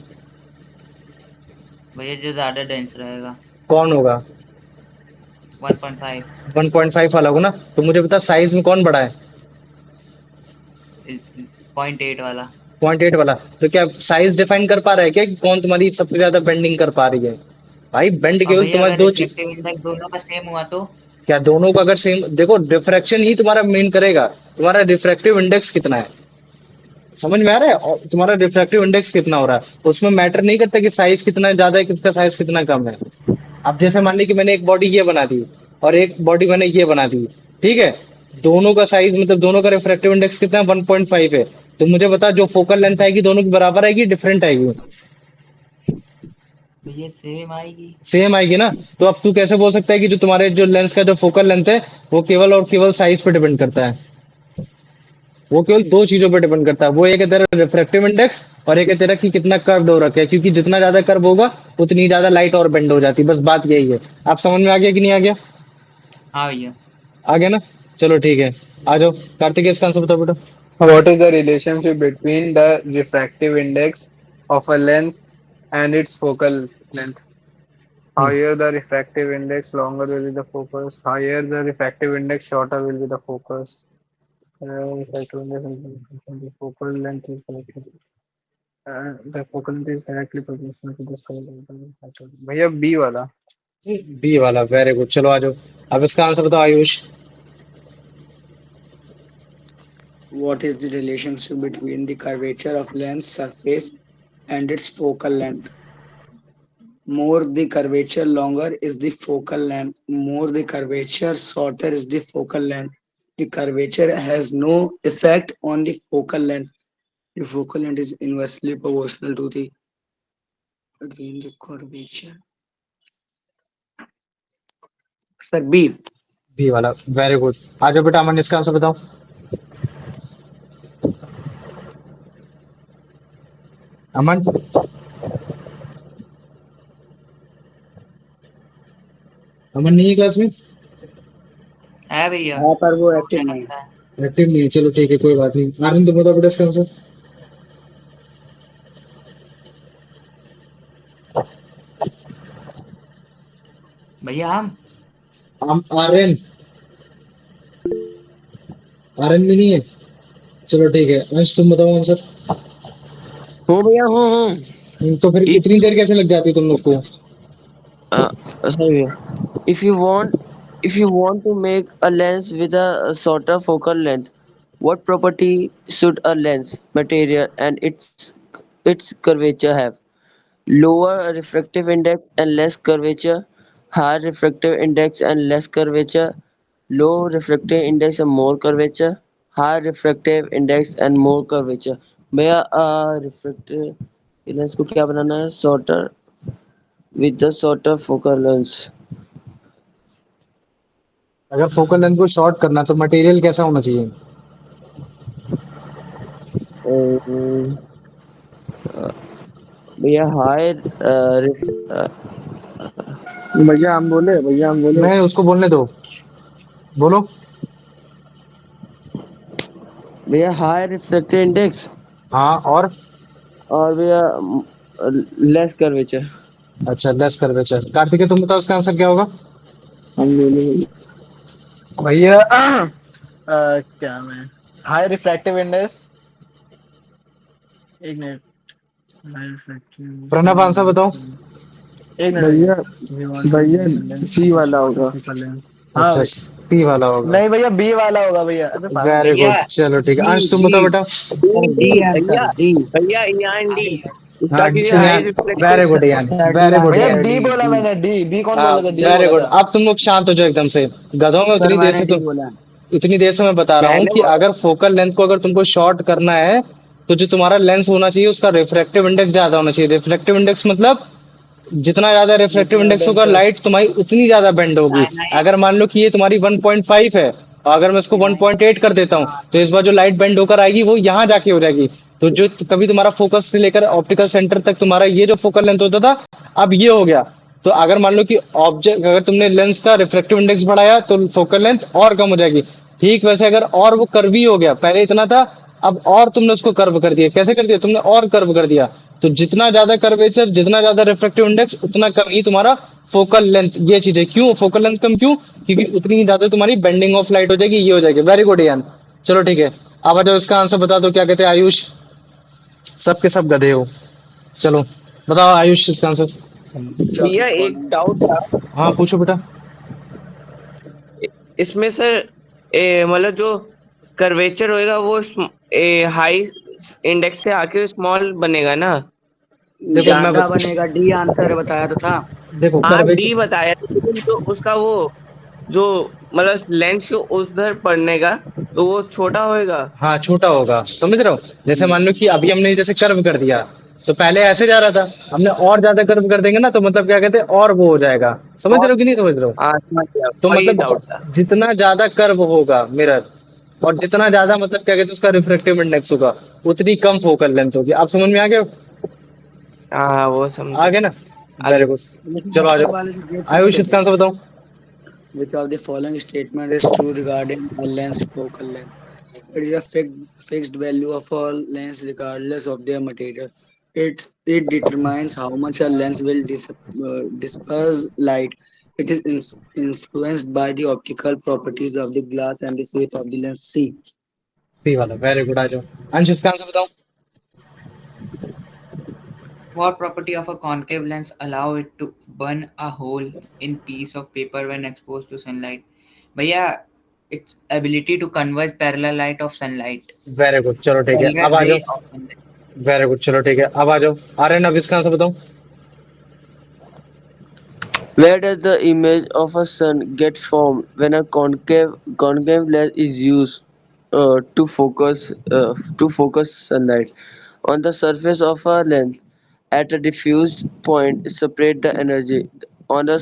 S2: भैया जो ज्यादा डेंस रहेगा
S1: कौन होगा?
S2: 1.5
S1: 1.5 वाला होगा ना। तो मुझे बता साइज में कौन बड़ा है?
S2: 0.8 वाला।
S1: 0.8 वाला। तो क्या साइज डिफाइन कर पा रहा है क्या कि कौन तुम्हारी सबसे ज्यादा बेंडिंग कर पा रही है? भाई बेंड
S2: और
S1: केवल
S2: भैया
S1: तुम्हारे
S2: अगर
S1: दो
S2: रिफ्लेक्टिव इंडेक्स दोनों का सेम हुआ तो?
S1: क्या दोनों का अगर सेम, देखो डिफ्रैक्शन ही तुम्हारा मेन करेगा, तुम्हारा रिफ्रैक्टिव इंडेक्स कितना है। समझ में आ रहा है? और तुम्हारा रिफ्रैक्टिव इंडेक्स कितना हो रहा है, उसमें मैटर नहीं करता कि साइज कितना ज्यादा है किसका साइज कितना कम है। अब जैसे मान ली कि मैंने एक बॉडी ये बना दी और एक बॉडी मैंने ये बना दी, ठीक है, दोनों का साइज मतलब दोनों का रिफ्रैक्टिव इंडेक्स कितना है? 1.5 है। तो मुझे बता जो फोकल लेंथ आएगी दोनों की बराबर आएगी डिफरेंट आएगी?
S2: भैया सेम आएगी।
S1: सेम आएगी ना। तो अब तू कैसे बोल सकता है कि जो तुम्हारे जो लेंस का जो फोकल लेंथ है वो केवल और केवल साइज पे डिपेंड करता है? वो केवल दो चीजों पे डिपेंड करता है, वो एक है तेरा रिफ्रैक्टिव इंडेक्स और एक है तेरा कि कितना कर्व्ड हो रखा है, क्योंकि जितना ज्यादा कर्व होगा उतनी ज्यादा लाइट और बेंड हो जाती है। बस बात यही है। आप समझ में आ गया कि नहीं आ गया?
S2: हाँ भैया।
S1: आ गया ना। चलो ठीक है, आ जाओ कार्तिक इसका आंसर बताओ बेटा।
S5: What is the relationship between the refractive index of a lens and its focal length?
S1: Hmm,
S5: Higher the refractive index, longer will be the focus. Higher the refractive index, shorter will be the focus. Refractive index and the focal length is correctly. The focal length is directly proportional to the scale of the भैया B वाला।
S1: B वाला, very good. चलो आ जाओ, अब इसका answer बताओ Ayush.
S4: What is the relationship between the curvature of lens surface and its focal length? More the curvature, longer is the focal length. More the curvature, shorter is the focal length. The curvature has no effect on the focal length. The focal length is inversely proportional to the between the curvature. Sir, B.
S1: B वाला, very good. आ जाओ बेटा अमन, इसका answer बताओ। अमन, अमन नहीं है class में?
S2: है भैया,
S4: हाँ पर वो
S2: मुझे
S4: एक्टिव नहीं है।
S2: लगता है।
S1: एक्टिव नहीं है, चलो ठीक है कोई बात नहीं। आनंद तुम बताओ बेटा इसका आंसर।
S2: भैया हम
S1: आर्यन, आर्यन भी नहीं है। चलो ठीक है, अंश तुम बताओ आंसर।
S8: हूँ भैया हूँ।
S1: तो फिर
S8: If
S1: इतनी देर कैसे लग जाती है तुम लोग को?
S8: uh, sorry भैया, if you want if you want to make a lens with a shorter focal length, what property should a lens material and its curvature have? Lower refractive index and less curvature, higher refractive index and less curvature, low refractive index and more curvature, high refractive index and more curvature. भैया refractive lens को क्या बनाना है? Shorter with the shorter focal length.
S1: अगर focal length को short करना तो material कैसा होना चाहिए?
S8: Um, भैया हाई
S3: भैया हम बोले
S1: नहीं, उसको बोलने दो, बोलो।
S8: भैया हाई रिफ्रैक्टिव इंडेक्स
S1: हाँ
S8: और भैया लेस कर्वेचर।
S1: अच्छा, लेस कर्वेचर। कार्तिकेय तुम बताओ इसका आंसर क्या होगा?
S3: हम बोले
S5: भैया क्या मैं हाई रिफ्रैक्टिव इंडेक्स। एक मिनट। हाई
S1: प्रणव आंसर बताओ।
S5: एक मिनट
S3: भैया
S5: We want to
S3: भैया
S5: make a lens
S3: C
S5: with a
S3: वाला
S5: shorter
S3: होगा।
S5: focal length. हाँ
S1: अच्छा,
S5: भाई।
S1: सी वाला होगा।
S5: नहीं भैया बी वाला होगा भैया। अबे पागल।
S1: वेरी
S2: भैया
S1: गुड, चलो ठीक है।
S2: डी
S1: अंश तुम
S2: डी
S1: बताओ बेटा।
S2: सर डी
S7: भैया
S2: आंसर डी।
S7: भैया यान डी,
S1: हाँ,
S7: उसका क्योंकि हाई रिफ्लेक्टिव।
S1: वेरी गुड यान,
S4: सर डी
S1: वेरी गुड
S5: भैया
S4: आंसर
S1: यान।
S4: है
S5: डी
S4: डी
S5: बोला
S4: डी।
S5: मैंने। डी बी कौन
S1: हाँ,
S5: बोला था? डी
S1: वेरी
S5: बोला
S1: गुड।
S5: था।
S1: अब तुम लोग शांत हो जाओ एकदम से। गधों में
S4: सर
S1: उतनी देर
S4: मैंने
S1: से
S4: डी
S1: तुम,
S4: बोला।
S1: इतनी देर से मैं बता रहा हूँ
S7: मैंने
S1: कि
S7: बोला
S1: अगर फोकल लेंथ को अगर तुमको शॉर्ट करना है तो जो तुम्हारा लेंस होना चाहिए उसका रिफ्रैक्टिव इंडेक्स ज्यादा होना चाहिए। रिफ्रैक्टिव इंडेक्स मतलब जितना ज्यादा रिफ्रैक्टिव
S5: जितना
S1: इंडेक्स होगा
S5: डेंसर।
S1: लाइट तुम्हारी उतनी ज्यादा बेंड होगी।
S2: साइन आई।
S1: अगर मान लो कि ये तुम्हारी 1.5 है और अगर मैं इसको 1.8 कर देता हूँ तो इस बार जो लाइट बेंड होकर आएगी वो यहाँ जाके हो जाएगी। तो जो कभी तुम्हारा फोकस से लेकर ऑप्टिकल सेंटर तक तुम्हारा ये जो फोकल लेंथ होता था अब ये हो गया। तो अगर मान लो कि ऑब्जेक्ट अगर तुमने लेंस का रिफ्रैक्टिव इंडेक्स बढ़ाया तो फोकल लेंथ और कम हो जाएगी। ठीक वैसे अगर और वो कर्वी हो गया, पहले इतना था अब और तुमने उसको कर्व कर दिया, कैसे कर दिया तुमने, और कर्व कर दिया, तो जितना ज्यादा कर्वेचर, जितना ज्यादा रिफ्रैक्टिव इंडेक्स, उतना कम ही तुम्हारा फोकल लेंथ। ये चीज है, क्यों फोकल लेंथ कम, क्यों, क्योंकि उतनी ही ज्यादा तुम्हारी बेंडिंग ऑफ लाइट हो जाएगी, ये हो जाएगी। वेरी गुड यान। चलो ठीक है, अब आ जाओ इसका आंसर बता दो, क्या कहते हैं आयुष, सबके सब गधे हो। चलो बताओ आयुष इसका आंसर।
S4: Which of the
S7: भैया एक
S4: following
S7: डाउट था
S1: हाँ पूछो बेटा।
S7: इसमें सर, मतलब जो कर्वेचर होएगा वो हाई इंडेक्स से आके स्मॉल बनेगा ना?
S1: देखो मैं
S4: ज्यादा बनेगा? डी आंसर बताया तो था।
S1: देखो
S7: हाँ डी
S1: कर्वेचर,
S7: बताया था, लेकिन तो उसका वो जो मतलब लेंस के उधर पड़ने का, तो वो छोटा होएगा।
S1: हाँ छोटा होगा, समझ रहे हो। जैसे मान लो कि अभी हमने जैसे कर्व कर दिया, तो पहले ऐसे जा रहा था, हमने और ज्यादा कर्व कर देंगे ना, तो मतलब क्या कहते हैं, और वो हो जाएगा। समझ रहे
S7: और
S1: हो कि नहीं समझ रहे हो।
S7: हाँ समझ गया,
S1: तो
S7: वही
S1: मतलब
S7: डाउट था।
S1: जितना ज्यादा कर्व होगा मिरर, और जितना ज्यादा मतलब क्या कहते हैं उसका रिफ्रैक्टिव इंडेक्स होगा, उतनी कम फोकल लेंथ होगी। आप समझ में आ गए,
S7: हाँ हाँ, वो
S1: आ
S7: समझे।
S1: गए ना।
S7: आगे।
S1: Very good.
S4: लेकिन
S1: चलो आ
S4: ऊपर
S1: जाओ
S4: वाले से देख के
S1: आयुष,
S4: बोलो
S1: इसका
S4: तो।
S1: आंसर बताओ।
S4: Which of the following statement is true regarding a lens focal length? It is a fixed value of a lens regardless of their material. It determines how much a lens will disperse light. It is influenced by the optical properties of the glass and the shape of the lens. C.
S1: सी वाला, very good. आ जाओ अंश, इसका answer बताओ।
S2: What property of a concave lens allow it to burn a hole in piece of paper when exposed to sunlight? भैया, its ability to convert parallel light of sunlight.
S1: Very good, चलो ठीक है,
S2: Parallel
S1: अब आ
S2: ray
S1: जाओ।
S2: of sunlight.
S1: Very good, चलो ठीक है, अब आ जाओ आर्यन, अब इसका आंसर बताओ।
S8: Where does the image of a sun get formed when a concave lens is used to focus sunlight? On the surface of a lens, at a diffused point, separate the energy on a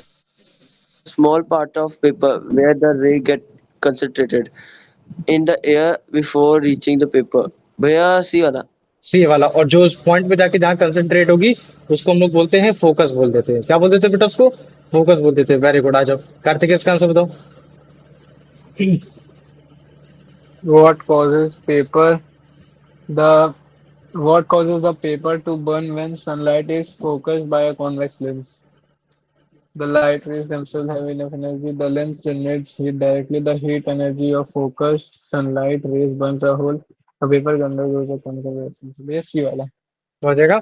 S8: small part of paper where the ray get concentrated in the air before reaching the paper. भैया सी वाला.
S1: सी वाला, और जो उस point पे जाके जहाँ concentrate होगी, उसको हम लोग बोलते हैं फोकस, बोल देते हैं। क्या बोल देते हैं बेटा उसको, फोकस बोल देते हैं। वेरी गुड, आ जाओ कार्तिक, इसका आंसर बताओ।
S5: What causes the what causes the paper to burn when sunlight is focused by a convex lens? The light rays themselves have enough energy. The lens generates heat directly. The heat energy of focused sunlight rays burns a hole. The paper undergoes a chemical reaction. Yes, ये वाला.
S1: तो हो जाएगा,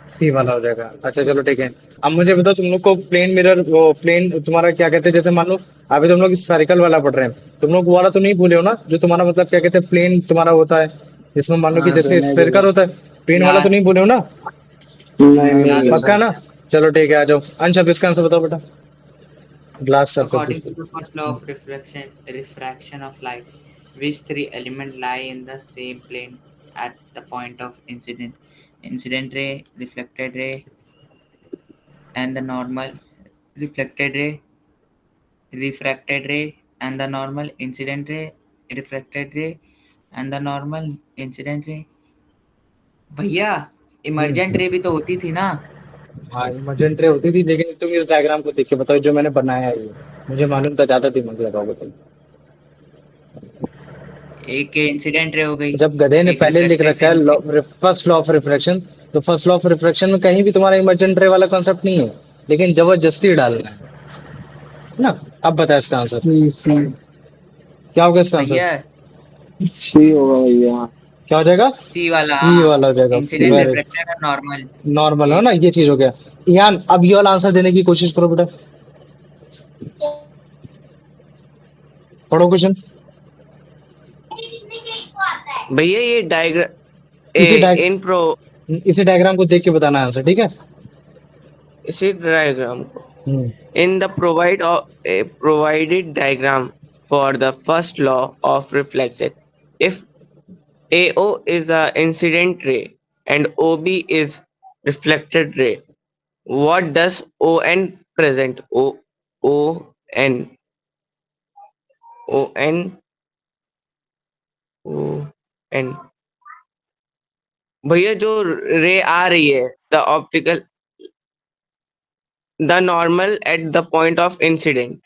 S1: सी वाला हो जाएगा। अच्छा चलो ठीक है, अब मुझे बताओ, तुम लोग को प्लेन मिरर, वो प्लेन तुम्हारा क्या कहते हैं, जैसे मान लो अभी तुम लोग स्फेरिकल वाला पढ़ रहे हैं, तुम लोग वो वाला तो नहीं भूले हो ना, जो तुम्हारा मतलब क्या कहते हैं प्लेन तुम्हारा होता है, जिसमें मान लो कि
S4: हाँ सर,
S1: जैसे
S4: नहीं
S1: स्फेरिकल
S4: बोला।
S1: होता है, प्लेन वाला तो नहीं
S2: Glass.
S1: भूले हो ना।
S4: नहीं
S2: Glass
S4: बोला
S2: of
S1: पक्का
S4: सर।
S1: ना। चलो ठीक है, आ जाओ अंश, अब इसका आंसर बताओ बेटा। ग्लास सर्फेस
S2: According to
S1: बिल्कुल।
S2: the first law of refraction of light, which three elements lie in the same plane at the point of incident? Incident ray, reflected ray, and the normal reflected ray, refracted ray, and the normal incident ray, refracted ray, and the normal incident ray. भैया, emergent ray भी तो होती थी ना।
S1: हाँ emergent ray होती थी, लेकिन तुम इस डायग्राम को देख के बताओ, जो मैंने बनाया है ये, मुझे मालूम था ज्यादा दिमाग लगाओगे तुम।
S2: एक इंसिडेंट रे हो गई,
S1: जब गधे ने
S2: एक
S1: पहले लिख
S2: रिफ्लेक्टेड रे
S1: रखा
S2: हो गई।
S1: है फर्स्ट लॉ ऑफ रिफ्रैक्शन, तो फर्स्ट लॉ ऑफ रिफ्रैक्शन में कहीं भी तुम्हारा इमरजेंट रे वाला कॉन्सेप्ट नहीं है, लेकिन जबरदस्ती डालना है ना। अब बता इसका आंसर
S3: सी
S1: क्या होगा, इसका आंसर
S2: भैया,
S3: सी होगा भैया।
S1: क्या हो जाएगा,
S2: सी वाला,
S1: सी
S2: हाँ।
S1: वाला हो जाएगा।
S2: इंसिडेंट,
S1: वेरी
S2: रिफ्लेक्टेड और नॉर्मल।
S1: नॉर्मल हो
S2: ये
S1: ना, ये चीज हो गया। यान अब ये वाला आंसर देने की कोशिश करो बेटा, पढ़ो क्वेश्चन।
S7: भैया ये डायग्राम
S1: इसी डायग
S7: इन प्रो
S1: इसी डायग्राम को देख के बताना आंसर, ठीक है।
S7: इसी डायग्राम को
S1: हम्म,
S7: in the provided diagram for the first law of reflection, if AO is a incident ray and OB is reflected ray, what does ON present? ON ON ON भैया जो रे आ रही है, the normal at the point of incident.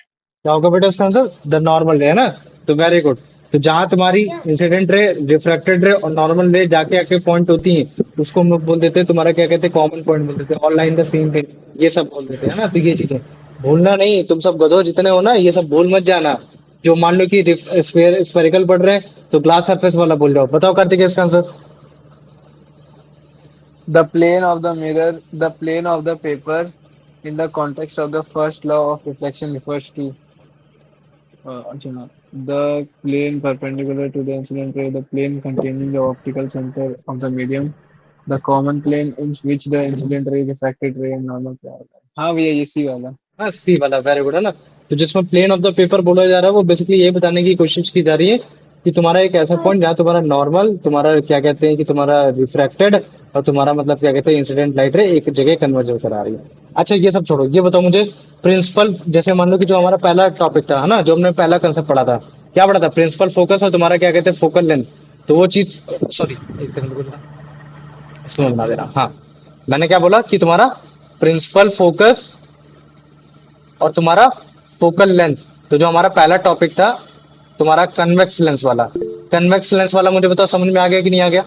S1: क्या होगा बेटा इसका answer, the normal है ना। तो वेरी गुड, तो जहां तुम्हारी इंसिडेंट रे, रिफ्रैक्टेड रे और नॉर्मल रे जाके आके पॉइंट होती है, उसको हम लोग बोल देते हैं तुम्हारा क्या कहते हैं, कॉमन पॉइंट बोल देते हैं, all line the same thing, ये सब बोल देते हैं ना। तो ये चीजें भूलना नहीं, तुम सब गधो जितने हो ना, ये सब भूल मत जाना। जो मान लो कि स्फेरिकल पढ़ रहे हैं तो ग्लास सरफेस वाला बोल जाओ। बताओ कार्तिक इसका answer.
S5: The plane of the mirror, the plane of the paper in the context of the first law of reflection refers to the plane perpendicular to the incident ray, the plane containing the optical center of the medium, the common plane in which the incident ray, refracted ray and normal plane. हाँ भैया ये सी वाला।
S1: हाँ, सी वाला, very good है ना। तो जिसमें प्लेन ऑफ द पेपर बोला जा रहा है वो बेसिकली ये बताने की कोशिश की जा रही है कि तुम्हारा एक ऐसा पॉइंट जहाँ तुम्हारा नॉर्मल, तुम्हारा क्या कहते हैं कि तुम्हारा रिफ्रैक्टेड और तुम्हारा मतलब क्या कहते हैं इंसिडेंट लाइट रे एक जगह कन्वर्ज होकर आ रही है। अच्छा ये सब छोड़ो, ये बताओ मुझे प्रिंसिपल, जैसे मान लो कि जो हमारा पहला टॉपिक था है ना, जो हमने पहला कंसेप्ट पढ़ा था, क्या पढ़ा था, प्रिंसिपल फोकस और तुम्हारा क्या कहते हैं फोकल लेंथ। तो वो चीज, सॉरी एक सेकंड बोलना, इसको मैं बना दे रहा हूँ। हाँ, मैंने क्या बोला कि तुम्हारा प्रिंसिपल फोकस और तुम्हारा फोकल लेंथ, तो जो हमारा पहला टॉपिक था तुम्हारा कन्वेक्स लेंस वाला, कन्वेक्स लेंस वाला मुझे बताओ समझ में आ गया कि नहीं आ गया?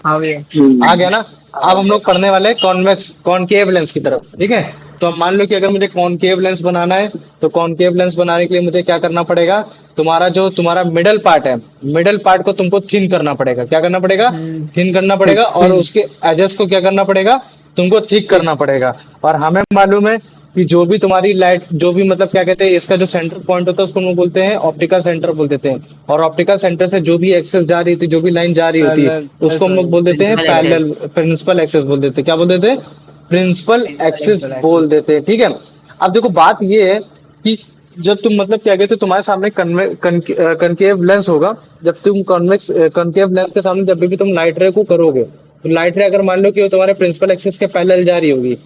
S5: हाँ भैया।
S1: आ गया ना। अब हम लोग पढ़ने वाले हैं कॉन्वेक्स कॉनकेव लेंस की तरफ, ठीक है। तो अब मान लो कि अगर मुझे कॉनकेव लेंस बनाना है तो कॉनकेव लेंस बनाने के लिए मुझे क्या करना पड़ेगा, तुम्हारा जो तुम्हारा मिडल पार्ट है, मिडल पार्ट को तुमको थिन करना पड़ेगा। क्या करना पड़ेगा? थिन करना पड़ेगा। और उसके एजेस को क्या करना पड़ेगा, तुमको थिक करना पड़ेगा। और हमें मालूम है कि जो भी तुम्हारी लाइट, जो भी मतलब क्या कहते हैं इसका जो सेंटर पॉइंट होता है उसको हम लोग बोलते हैं ऑप्टिकल सेंटर बोल देते हैं। और ऑप्टिकल सेंटर से जो भी एक्सेस जा रही थी, जो भी लाइन जा रही होती है
S5: Parallel,
S1: उसको हम लोग बोल देते हैं
S2: Principal
S1: पैरेलल, प्रिंसिपल एक्सेस बोल देते हैं। क्या बोल देते हैं? प्रिंसिपल एक्सेस
S5: Principal
S1: बोल
S5: axis.
S1: देते हैं, ठीक है। अब देखो बात ये है कि जब तुम मतलब क्या कहते हैं तुम्हारे सामने कनकेव लेंस होगा, जब तुम कॉन्वेक्स कनकेव लेंस के सामने जब भी तुम लाइट रे को करोगे, तो लाइट रे अगर मान लो कि वो तुम्हारे प्रिंसिपल एक्सेस के पैरेलल जा रही होगी,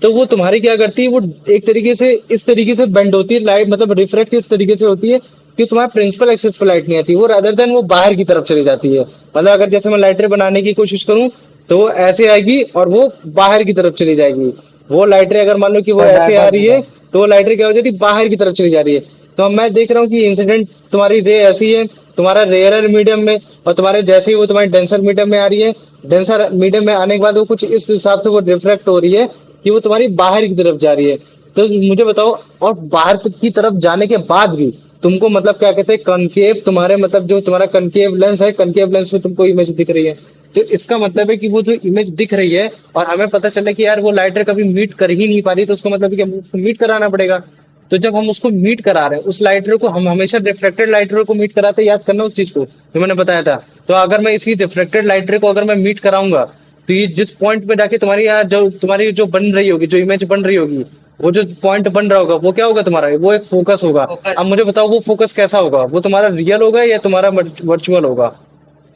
S1: तो वो तुम्हारी क्या करती है, वो एक तरीके से इस तरीके से बेंड होती है लाइट, मतलब रिफ्लेक्ट इस तरीके से होती है कि तुम्हारे प्रिंसिपल एक्सेस पे लाइट नहीं आती, वो रादर देन वो बाहर की तरफ चली जाती है। मतलब अगर जैसे मैं लाइट रे बनाने की कोशिश करूं तो वो ऐसे आएगी और वो बाहर की तरफ चली जाएगी। वो लाइट रे अगर मान लो कि वो ऐसे आ रही है तो वो लाइट रे क्या हो जाती है, बाहर की तरफ चली जा रही है। तो अब मैं देख रहा हूँ कि इंसिडेंट तुम्हारी रे ऐसी है, तुम्हारा रेयरर मीडियम में, और तुम्हारे जैसे ही वो तुम्हारी डेंसर मीडियम में आ रही है, डेंसर मीडियम में आने के बाद वो कुछ इस हिसाब से वो रिफ्लेक्ट हो रही है कि वो तुम्हारी बाहर की तरफ जा रही है। तो मुझे बताओ, और बाहर की तरफ जाने के बाद भी तुमको मतलब क्या कहते हैं कनकेव, तुम्हारे मतलब जो तुम्हारा कनकेव लेंस है, कनकेव लेंस में तुमको इमेज दिख रही है। तो इसका मतलब है कि वो जो इमेज दिख रही है और हमें पता चला कि यार वो लाइट रे कभी मीट कर ही नहीं पा रही, तो उसका मतलब है कि हमें उसको मीट कराना पड़ेगा। तो जब हम उसको मीट करा रहे हैं उस लाइट रे को, हम हमेशा रिफ्लेक्टेड लाइट रे को मीट कराते हैं, याद करना उस चीज को जो मैंने बताया था। तो अगर मैं इसी रिफ्लेक्टेड लाइट रे को अगर मैं मीट कराऊंगा तो ये जिस पॉइंट पे जाके तुम्हारी यार जो तुम्हारी जो बन रही होगी, जो इमेज बन रही होगी, वो जो पॉइंट बन रहा होगा वो क्या होगा तुम्हारा, वो एक फोकस होगा।
S2: फोकस
S1: अब मुझे बताओ वो फोकस कैसा होगा, वो तुम्हारा रियल होगा या तुम्हारा वर्चुअल होगा?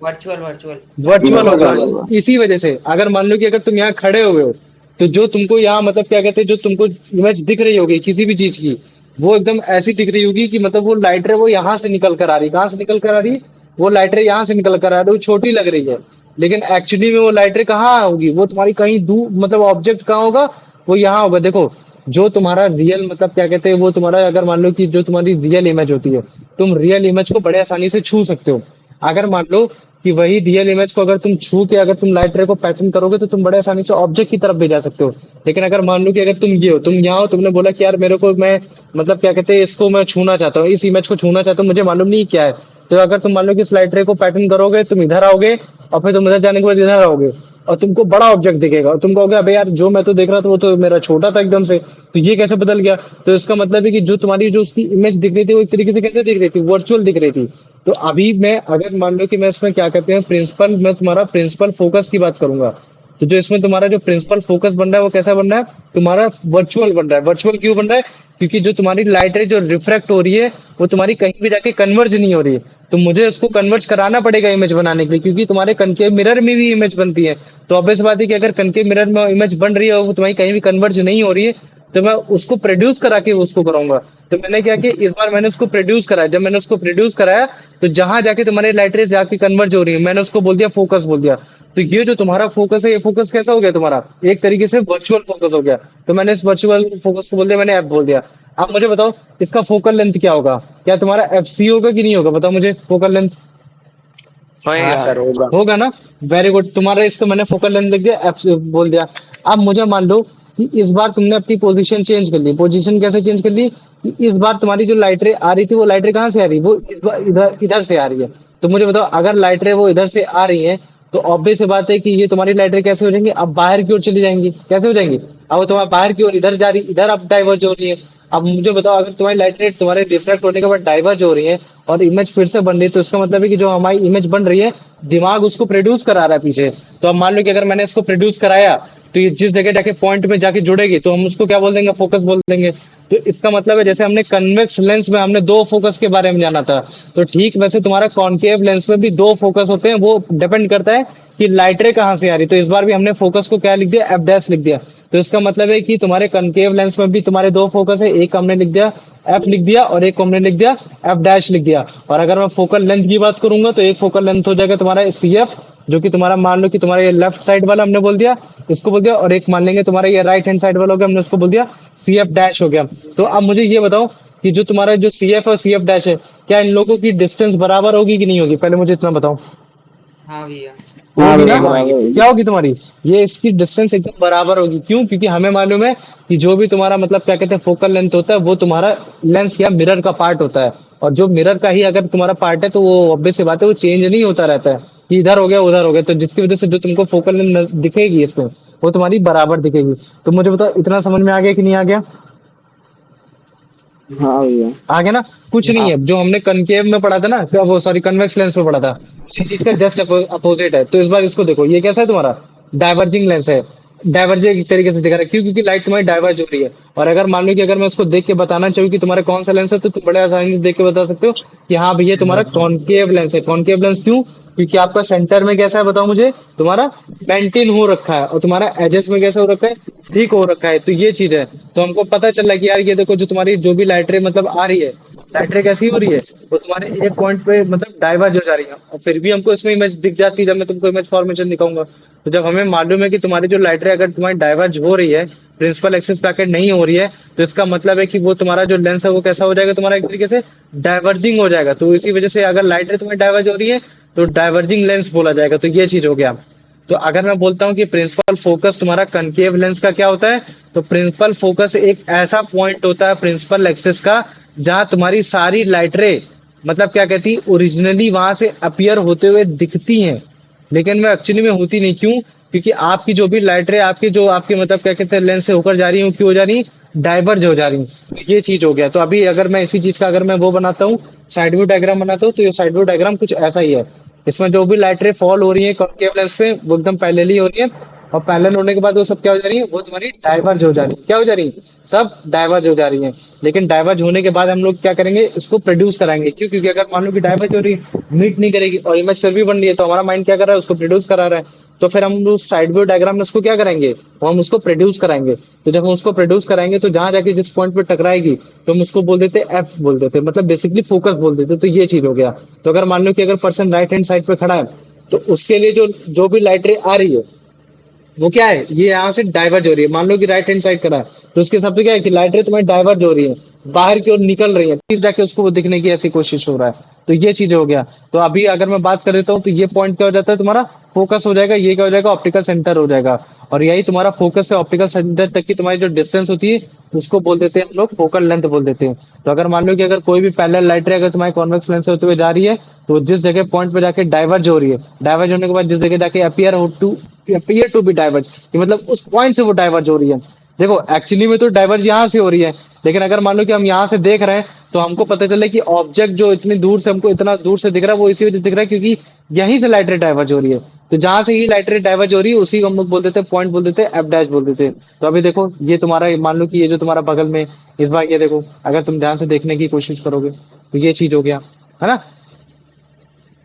S2: वर्चुअल वर्चुअल
S1: वर्चुअल होगा।
S3: Virtual.
S1: इसी वजह से अगर मान लो कि अगर तुम यहाँ खड़े हुए हो तो जो तुमको यहाँ मतलब क्या कहते हैं, जो तुमको इमेज दिख रही होगी किसी भी चीज की, वो एकदम ऐसी दिख रही होगी कि मतलब वो लाइट रे वो यहाँ से निकल कर आ रही, कहाँ से निकल कर आ रही, वो लाइट रे यहाँ से निकल कर आ रही, वो छोटी लग रही है। लेकिन एक्चुअली में वो लाइट रे कहाँ होगी, वो तुम्हारी कहीं दूर, मतलब ऑब्जेक्ट कहाँ होगा, वो यहाँ होगा। देखो जो तुम्हारा रियल मतलब क्या कहते हैं, वो तुम्हारा अगर मान लो कि जो तुम्हारी रियल इमेज होती है, तुम रियल इमेज को बड़े आसानी से छू सकते हो। अगर मान लो कि वही रियल इमेज को अगर तुम छू के अगर तुम लाइट रे को पैटर्न करोगे तो तुम बड़े आसानी से ऑब्जेक्ट की तरफ भी जा सकते हो। लेकिन अगर मान लो कि अगर तुम ये हो, तुम यहाँ हो, तुमने बोला कि यार मेरे को, मैं मतलब क्या कहते हैं इसको मैं छूना चाहता हूँ, इस इमेज को छूना चाहता हूँ, मुझे मालूम नहीं क्या है। तो अगर तुम मान लो कि इस लाइट रे को पैटर्न करोगे, तुम इधर आओगे और फिर तुम इधर जाने के बाद इधर आओगे और तुमको बड़ा ऑब्जेक्ट दिखेगा और तुम कहोगे अबे यार जो मैं तो देख रहा था वो तो मेरा छोटा था एकदम से, तो ये कैसे बदल गया? तो इसका मतलब है कि जो तुम्हारी जो उसकी इमेज दिख रही थी वो एक तरीके से कैसे दिख रही थी, वर्चुअल दिख रही थी। तो अभी मैं अगर मान लो कि मैं इसमें क्या कहते हैं प्रिंसिपल, मैं तुम्हारा प्रिंसिपल फोकस की बात करूंगा, तो जो इसमें तुम्हारा जो प्रिंसिपल फोकस बन रहा है वो कैसा बन रहा है, तुम्हारा वर्चुअल बन रहा है। वर्चुअल क्यों बन रहा है? क्योंकि जो तुम्हारी लाइट है जो रिफ्रैक्ट हो रही है वो तुम्हारी कहीं भी जाके कन्वर्ज नहीं हो रही है, तो मुझे उसको कन्वर्ज कराना पड़ेगा इमेज बनाने के लिए, क्योंकि तुम्हारे कनकेव मिरर में भी इमेज बनती है। तो ऑब्वियस बात है कि अगर कनकेव मिरर में इमेज बन रही है और वो तुम्हारी कहीं भी कन्वर्ज नहीं हो रही है, तो मैं उसको प्रोड्यूस करा के उसको कराऊंगा। तो मैंने क्या किया, इस बार मैंने उसको प्रोड्यूस कराया। जब मैंने उसको प्रोड्यूस कराया तो जहां जाके तुम्हारे लाइट रेज जाके कन्वर्ज हो रही है, मैंने उसको बोल दिया फोकस बोल दिया। तो ये जो तुम्हारा फोकस है, ये फोकस कैसा हो गया तुम्हारा, एक तरीके से वर्चुअल फोकस हो गया। तो मैंने इस वर्चुअल फोकस को बोल दिया, मैंने ऐप बोल दिया। आप मुझे बताओ इसका फोकल लेंथ क्या होगा, क्या तुम्हारा एफ सी होगा कि नहीं होगा, बताओ मुझे फोकल लेंथ
S4: हाँ
S7: होएगा।
S4: सर होगा।
S1: होगा ना। वेरी गुड, तुम्हारा इसका मैंने फोकल लेंथ लिख दिया, एफ बोल दिया। अब मुझे मान लो कि इस बार तुमने अपनी पोजीशन चेंज कर ली। पोजीशन कैसे चेंज कर ली कि इस बार तुम्हारी जो लाइट रे आ रही थी वो लाइट रे कहाँ से आ रही है, वो इधर इधर से आ रही है। तो मुझे बताओ अगर लाइट रे वो इधर से आ रही है तो ऑब्वियस सी बात है कि ये तुम्हारी लाइट रे कैसे हो जाएंगी, अब बाहर की ओर चली जाएंगी। कैसे हो जाएंगी, अब वो तुम्हारा बाहर की ओर इधर जा रही, इधर अब डाइवर्ज हो रही है। अब मुझे बताओ अगर तुम्हारी लाइट रे तुम्हारे रिफ्रैक्ट होने के बाद डाइवर्ज हो रही है और इमेज फिर से बन रही है, तो इसका मतलब है कि जो हमारी इमेज बन रही है दिमाग उसको प्रोड्यूस करा रहा है पीछे। तो अब मान लो कि अगर मैंने इसको प्रोड्यूस कराया तो ये जिस जगह जाके पॉइंट में जाके जुड़ेगी तो हम उसको क्या बोल देंगे, फोकस बोल देंगे। तो इसका मतलब है जैसे हमने कन्वेक्स लेंस में हमने दो फोकस के बारे में जाना था, तो ठीक वैसे तुम्हारा कॉनकेव लेंस में भी दो फोकस होते हैं। वो डिपेंड करता है कि लाइट रे कहाँ से आ रही। तो इस बार भी हमने फोकस को क्या लिख दिया, एफ डैश लिख दिया। तो इसका मतलब है कि तुम्हारे कनकेव लेंस में भी तुम्हारे दो फोकस है, एक हमने लिख दिया एफ लिख दिया और एक हमने लिख दिया एफ डैश लिख दिया। और अगर मैं फोकल लेंथ की बात करूंगा तो एक फोकल लेंथ हो जाएगा तुम्हारा सी एफ, जो कि तुम्हारा मान लो कि तुम्हारा ये लेफ्ट साइड वाला हमने बोल दिया, इसको बोल दिया, और एक मान लेंगे तुम्हारा ये राइट हैंड साइड वाला हो गया, हमने इसको बोल दिया सी एफ डैश हो गया। तो अब मुझे ये बताओ कि जो तुम्हारा जो सी एफ और सी एफ डैश है, क्या इन लोगों की डिस्टेंस बराबर होगी कि नहीं होगी, पहले मुझे इतना बताओ।
S2: हाँ भैया।
S3: हाँ
S1: होगी
S3: भैया
S1: ना,
S3: बराबर होगी।
S1: क्या होगी तुम्हारी, ये इसकी डिस्टेंस एकदम बराबर होगी। क्यों, क्योंकि हमें मालूम है कि जो भी तुम्हारा मतलब क्या कहते हैं फोकल लेंथ होता है वो तुम्हारा लेंस या मिरर का पार्ट होता है। और जो मिरर का ही अगर तुम्हारा पार्ट है तो वो ऑब्वियस सी बात है वो चेंज नहीं होता रहता है कि इधर हो गया उधर हो गया। तो जिसकी वजह से जो तुमको फोकल लेंथ दिखेगी इसमें वो तुम्हारी बराबर दिखेगी। तो मुझे बताओ इतना समझ में आ गया कि नहीं आ गया,
S3: हाँ भैया।
S1: आगे ना कुछ नहीं है। जो हमने कनकेव में पढ़ा था ना, वो सॉरी कन्वेक्स लेंस में पढ़ा था, उसी चीज का जस्ट अपोजिट है। तो इस बार इसको देखो, ये कैसा है तुम्हारा डाइवर्जिंग लेंस है। डाइवर्जिंग एक तरीके से दिखा रहा है, क्यों, क्योंकि लाइट तुम्हारी डाइवर्ज हो रही है। और अगर मान लो कि अगर मैं उसको देख के बताना चाहूँ कि तुम्हारा कौन सा लेंस है तो तुम बड़े आसानी से देख के बता सकते हो कि हाँ भैया तुम्हारा कॉनकेव लेंस है। कॉनकेव लेंस क्यों, क्योंकि आपका सेंटर में कैसा है बताओ मुझे, तुम्हारा मेंटेन हो रखा है और तुम्हारा एजेस में कैसा हो रखा है, ठीक हो रखा है। तो ये चीज है। तो हमको पता चल रहा है कि यार ये देखो जो तुम्हारी जो भी लाइट रे मतलब आ रही है, लाइट रे कैसी हो रही है, वो तुम्हारे एक पॉइंट पे मतलब डाइवर्ज हो जा रही है। और फिर भी हमको इसमें इमेज दिख जाती है जब मैं तुमको इमेज फॉर्मेशन दिखाऊंगा। तो जब हमें मालूम है कि तुम्हारी जो लाइट रे अगर तुम्हारी डाइवर्ज हो रही है, प्रिंसिपल एक्सिस पैकेट नहीं हो रही है, तो इसका मतलब है कि वो तुम्हारा जो लेंस है वो कैसा हो जाएगा, तुम्हारा एक तरीके से डाइवर्जिंग हो जाएगा। तो इसी वजह से अगर लाइट रे तुम्हारी डाइवर्ज हो रही है तो डाइवर्जिंग लेंस बोला जाएगा। तो ये चीज हो गया। तो अगर मैं बोलता हूँ कि प्रिंसिपल फोकस तुम्हारा कनकेव लेंस का क्या होता है, तो प्रिंसिपल फोकस एक ऐसा पॉइंट होता है प्रिंसिपल एक्सिस का जहां तुम्हारी सारी लाइट रे मतलब क्या कहती है ओरिजिनली वहां से अपीयर होते हुए दिखती हैं, लेकिन वो एक्चुअली में होती नहीं। क्यों, क्योंकि आपकी जो भी लाइट रे आपकी जो आपके मतलब क्या कहते हैं लेंस से होकर जा रही है, क्यों हो जा रही है, डाइवर्ज हो जा रही है। तो ये चीज हो गया। तो अभी अगर मैं इसी चीज का अगर मैं वो बनाता हूँ, साइड व्यू डायग्राम बनाता हूँ, तो ये साइड व्यू डायग्राम कुछ ऐसा ही है। इसमें जो भी लाइट रे फॉल हो रही है कॉनकेव लेंस पे वो एकदम पैरेलली हो रही है, और पैरेलल होने के बाद वो सब क्या हो जा रही है, वो तुम्हारी डाइवर्ज हो जा रही है। क्या हो जा रही है, सब डाइवर्ज हो जा रही है। लेकिन डाइवर्ज होने के बाद हम लोग क्या करेंगे, इसको प्रोड्यूस कराएंगे। क्यों, क्योंकि अगर मान लो कि डाइवर्ज हो रही है, मीट नहीं करेगी और इमेज फिर भी बन रही है, तो हमारा माइंड क्या कर रहा है, उसको प्रोड्यूस करा रहा है। तो फिर हम उस साइड व्यू डायग्राम में उसको क्या कराएंगे, वो हम उसको प्रोड्यूस कराएंगे। तो जब हम उसको प्रोड्यूस कराएंगे तो जहां जाके जिस पॉइंट पे टकराएगी तो हम उसको बोल देते एफ बोल देते, मतलब बेसिकली फोकस बोल देते। तो ये चीज हो गया। तो अगर मान लो कि अगर पर्सन राइट हैंड साइड पे खड़ा है तो उसके लिए जो जो भी लाइट रे आ रही है वो क्या है, ये यहाँ से डाइवर्ज हो रही है। मान लो कि राइट हैंड साइड करा है तो उसके हिसाब से क्या है कि लाइट रे तुम्हारी डाइवर्ज हो रही है, बाहर की ओर निकल रही है, फिर जाके उसको वो दिखने की ऐसी कोशिश हो रहा है। तो ये चीज हो गया। तो अभी अगर मैं बात कर देता हूँ तो ये पॉइंट क्या हो जाता है, तुम्हारा फोकस हो जाएगा। ये क्या हो जाएगा, ऑप्टिकल सेंटर हो जाएगा। और यही तुम्हारा फोकस से ऑप्टिकल सेंटर तक की तुम्हारी जो डिस्टेंस होती है उसको बोल देते हैं हम लोग फोकल लेंथ बोल देते हैं। तो अगर मान लो कि अगर कोई भी पैरेलल लाइट रे अगर तुम्हारी कॉन्वेक्स लेंस से होते हुए जा रही है तो जिस जगह पॉइंट पे जाके डाइवर्ज हो रही है, डाइवर्ज होने के बाद जिस जगह जाके अपीयर टू बी डाइवर्ज, मतलब उस पॉइंट से वो डाइवर्ज हो रही है। देखो एक्चुअली में तो डाइवर्ज यहाँ से हो रही है, लेकिन अगर मान लो कि हम यहाँ से देख रहे हैं तो हमको पता चले कि ऑब्जेक्ट जो इतनी दूर से हमको इतना दूर से दिख रहा है वो इसी वजह से दिख रहा है क्योंकि यहीं से लाइट रे डाइवर्ज हो रही है। तो जहां से ही लाइट रे डाइवर्ज हो रही है उसी को हम लोग बोल देते हैं पॉइंट बोल देते हैं, एफ डैश बोल देते हैं। तो अभी देखो ये तुम्हारा मान लो कि ये जो तुम्हारा बगल में इस बार ये देखो, अगर तुम ध्यान से देखने की कोशिश करोगे तो ये चीज हो गया है ना।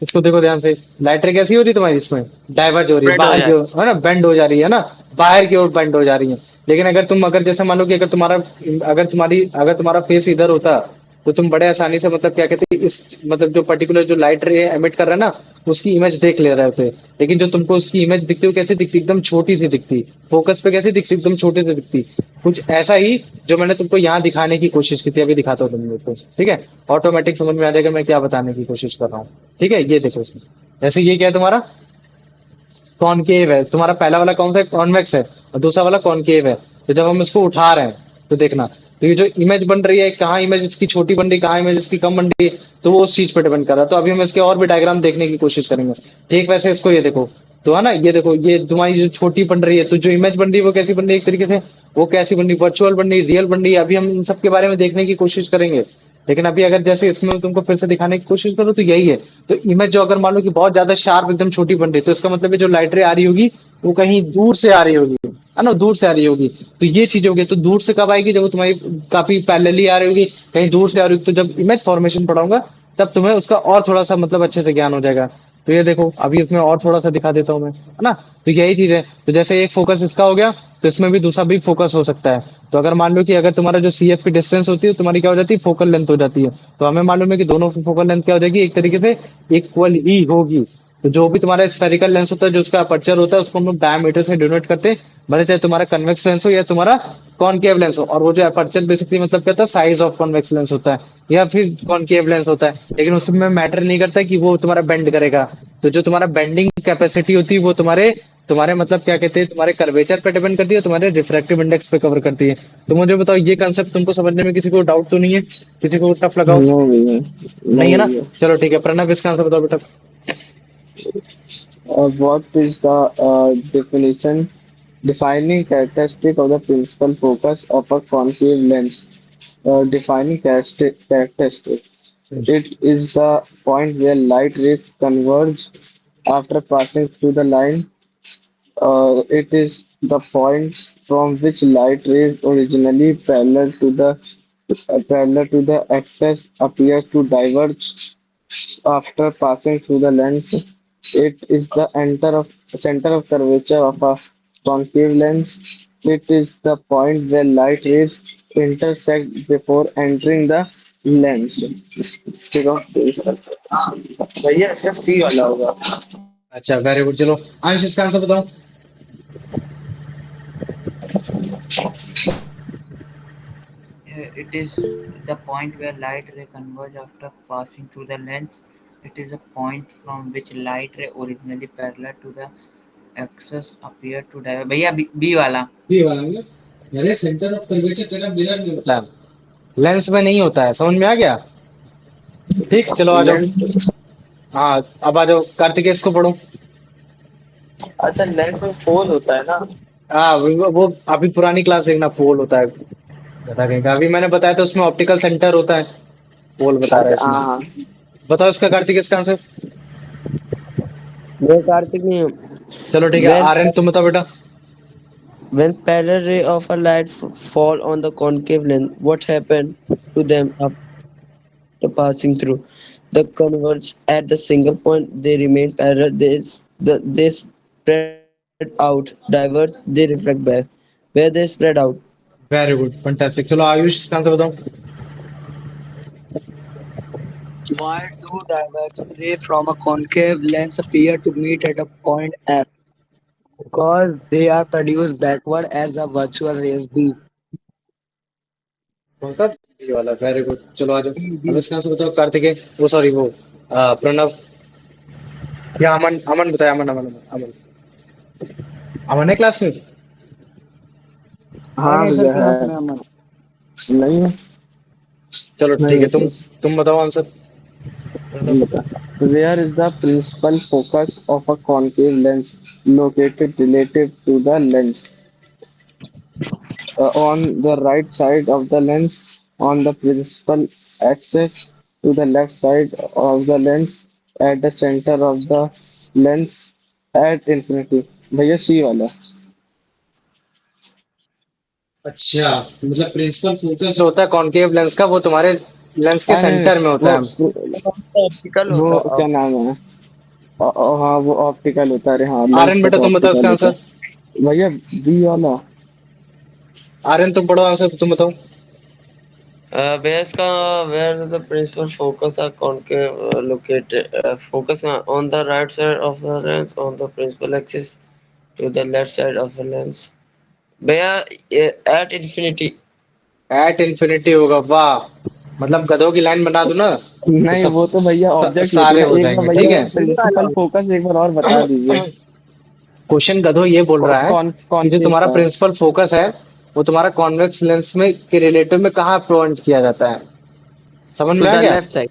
S1: इसको देखो ध्यान से, लाइट रे कैसी हो रही है तुम्हारी, इसमें डाइवर्ज हो रही है
S7: बेंड हो
S1: बाहर की
S7: जाए।
S1: ओर, है ना, बेंड हो जा रही है ना, बाहर की ओर बेंड हो जा रही है। लेकिन अगर तुम अगर जैसे मान लो कि अगर तुम्हारा फेस इधर होता तो तुम बड़े आसानी से मतलब क्या कहते हैं इस मतलब जो पर्टिकुलर जो लाइट रे एमिट कर रहा है ना उसकी इमेज देख ले रहे थे, लेकिन जो तुमको उसकी इमेज दिखती है वो कैसी दिखती, एकदम छोटी सी दिखती, फोकस पे कैसी दिखती, एकदम छोटी सी दिखती। कुछ ऐसा ही जो मैंने तुमको यहाँ दिखाने की कोशिश की थी, अभी दिखाता हूँ तुम लोग को, ठीक है। ऑटोमेटिक समझ में आ जाएगा मैं क्या बताने की कोशिश कर रहा हूँ, ठीक है। ये देखो इसमें, जैसे ये क्या है तुम्हारा, कॉनकेव है तुम्हारा, पहला वाला कौन सा है, कॉन्वेक्स है, और दूसरा वाला कॉनकेव है। तो जब हम इसको उठा रहे हैं तो देखना, तो ये जो इमेज बन रही है, कहाँ इमेज इसकी छोटी बन रही है, कहाँ इमेज इसकी कम बन रही है, तो वो उस चीज पर डिपेंड कर रहा है। तो अभी हम इसके और भी डायग्राम देखने की कोशिश करेंगे, ठीक। वैसे इसको ये देखो, तो है ना, ये देखो, ये तुम्हारी जो छोटी बन रही है, तो जो इमेज बन रही है वो कैसी बन रही है, एक तरीके से वो कैसी बन रही है, वर्चुअल बन रही है, रियल बन रही है। अभी हम इन सब के बारे में देखने की कोशिश करेंगे, लेकिन अभी अगर जैसे इसमें तुमको फिर से दिखाने की कोशिश करो तो यही है। तो इमेज जो अगर मान लो कि बहुत ज्यादा शार्प एकदम छोटी बन रही है, तो इसका मतलब है जो लाइट रे आ रही होगी वो कहीं दूर से आ रही होगी, है ना, दूर से आ रही होगी। तो ये चीज होगी, तो दूर से कब आएगी, जब वो तुम्हारी काफी पैरेलली आ रही होगी, कहीं दूर से आ रही होगी। तो जब इमेज फॉर्मेशन पढ़ाऊंगा तब तुम्हें उसका और थोड़ा सा मतलब अच्छे से ज्ञान हो जाएगा। तो ये देखो, अभी इसमें और थोड़ा सा दिखा देता हूँ मैं, है ना। तो यही चीज है, तो जैसे एक फोकस इसका हो गया, तो इसमें भी दूसरा भी फोकस हो सकता है। तो अगर मान लो कि अगर तुम्हारा जो सी एफ की डिस्टेंस होती है, तुम्हारी क्या हो जाती है, फोकल लेंथ हो जाती है। तो हमें मालूम है कि दोनों की फोकल लेंथ क्या हो जाएगी, एक तरीके से इक्वल ही होगी। तो जो भी तुम्हारा स्फेरिकल लेंस होता है, जो उसका अपर्चर होता है, उसको हम लोग डायमीटर से डिनोट करते हैं, भले चाहे तुम्हारा कन्वेक्स लेंस हो या तुम्हारा कॉनकेव लेंस हो। और वो जो अपर्चर बेसिकली मतलब क्या होता है, साइज ऑफ कॉन्वेक्स लेंस होता है या फिर कॉनकेव लेंस होता है, लेकिन उसमें मैटर नहीं करता कि वो तुम्हारा बेंड करेगा। तो जो तुम्हारा बेंडिंग कैपेसिटी होती है वो तुम्हारे तुम्हारे मतलब क्या कहते हैं, तुम्हारे कर्वेचर पे डिपेंड करती है, तुम्हारे रिफ्रैक्टिव इंडेक्स पे कवर करती है। तो मुझे बताओ, ये कंसेप्ट तुमको समझने में किसी को डाउट तो नहीं है, किसी को टफ लगा हो?
S3: नो भैया,
S1: नहीं
S3: नो
S1: है ना।
S3: भैया।
S1: चलो ठीक है, प्रणव इसका आंसर बताओ बेटा।
S3: What is the defining characteristic of the principal focus of a concave lens? Defining characteristic. It is the point where light rays converge after passing through the line. It is the point from which light rays originally parallel to the axis appear to diverge after passing through the lens. It is the center of curvature of a concave lens. It is the point where light rays intersect before entering the lens. ठीक है, भैया इसका सी वाला होगा।
S1: अच्छा, very good. चलो अंश, इसका आंसर बताओ।
S2: It is the point where light ray converge after passing through the lens. It is the point from which light ray originally parallel to the axis appear to diverge. भैया B वाला।
S1: ये वाला ना, अरे centre of curvature तेरा mirror में होता है, लेंस में नहीं होता है। समझ में आ गया? ठीक, चलो आ जाओ।
S3: लेंस,
S1: हाँ, अब आ जाओ, कार्तिकेय इसको पढ़ो।
S3: अच्छा लेंस में फोल होता है ना।
S1: हाँ, वो अभी पुरानी क्लास देखना, पोल होता है, बता कहीं का। अभी मैंने बताया था उसमें ऑप्टिकल सेंटर होता है, पोल बता रहा है
S3: अच्छा
S1: इसमें।
S3: हाँ हाँ।
S1: बताओ इसका, कार्तिक इसका आंसर।
S8: वो कार्तिक नहीं है।
S1: चलो ठीक है,
S8: When
S1: आर्यन तुम बताओ बेटा।
S8: when parallel ray of a light fall on the concave lens, what happened to them after passing through? The converge at the single point. They remain parallel. They spread out, diverge. They reflect back. Where they spread out.
S1: Very good, fantastic. चलो आयुष, इसका answer बताओ।
S4: Why do diverging rays from a concave lens appear to meet at a point F? Because they are produced backward as the virtual rays B.
S1: कौन सा? ये वाला, very good. चलो आ जाओ,
S4: B,
S1: अब
S4: B.
S1: इसका आंसर बताओ कार्तिकेय। वो सॉरी, वो प्रणव या अमन। अमन बताया, अमन अमन अमन। अमन है क्लास में?
S3: हाँ
S4: नहीं सर,
S3: भैया
S4: क्लास
S3: है।
S4: में अमन।
S3: नहीं है।
S1: चलो
S3: नहीं
S1: ठीक है,
S3: है सर।
S1: तुम बताओ आंसर।
S3: बता। Where is the principal focus of a concave lens located relative to the lens? On the right side of the lens, on the principal axis, to the left side of the lens, at the center of the lens, at infinity. भैया सी वाला।
S1: अच्छा, मतलब principal focus जो होता है concave lens का, वो तुम्हारे लेंस के
S3: अरे
S1: सेंटर में होता है।
S8: Optical
S3: वो
S8: होता है।
S3: क्या नाम है? हाँ वो ऑप्टिकल होता है। अरे हाँ, लेंस
S1: आर्यन
S3: का
S1: बेटा
S3: तो
S1: तुम बताओ
S3: ऑप्टिकल
S1: इसका
S3: होता
S1: आंसर।
S3: है। भैया बी वाला।
S1: आर्यन तुम पढ़ो आंसर, तुम बताओ।
S8: Where the principal focus are concave located. Focus on the right side of the lens on the principal axis to the left side of the lens. Where at infinity.
S1: At infinity होगा, वाह। मतलब गधों की line बना दूं ना तो
S3: नहीं,
S1: सब
S3: वो तो भैया ऑब्जेक्ट लेके
S1: सारे
S3: ना,
S1: हो
S3: एक बार
S1: जाएंगे, ठीक
S3: भैया
S1: है।
S3: प्रिंसिपल फोकस एक बार और बता दीजिए।
S1: क्वेश्चन गधो ये बोल रहा है
S3: कौन
S1: कि
S3: कौन
S1: जो
S3: केस
S1: तुम्हारा
S3: का?
S1: प्रिंसिपल फोकस है वो तुम्हारा कॉन्वेक्स लेंस में के रिलेटिव में कहाँ पॉइंट किया जाता है, समझ
S7: To
S1: में आ
S7: the
S1: गया।
S7: left side.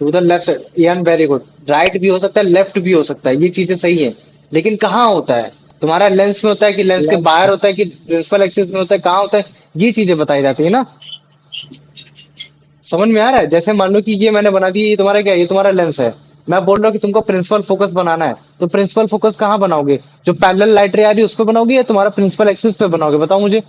S1: To the left side, Yaan very good. Right भी हो सकता है, लेफ्ट भी हो सकता है, ये चीजें सही है। लेकिन कहाँ होता है, तुम्हारा लेंस में होता है कि लेंस के बाहर होता है कि प्रिंसिपल एक्सिस में होता है, कहाँ होता है, ये चीजें बताई जाती है ना। समझ में आ रहा है। जैसे मान लो कि ये मैंने बना दी, ये तुम्हारा क्या है, ये तुम्हारा लेंस है। मैं बोल रहा हूँ कि तुमको प्रिंसिपल फोकस बनाना है, तो प्रिंसिपल फोकस कहाँ बनाओगे, जो पैरेलल लाइट रे आ रही है उस पे बनाओगे या तुम्हारा प्रिंसिपल एक्सिस पे बनाओगे, बताओ मुझे।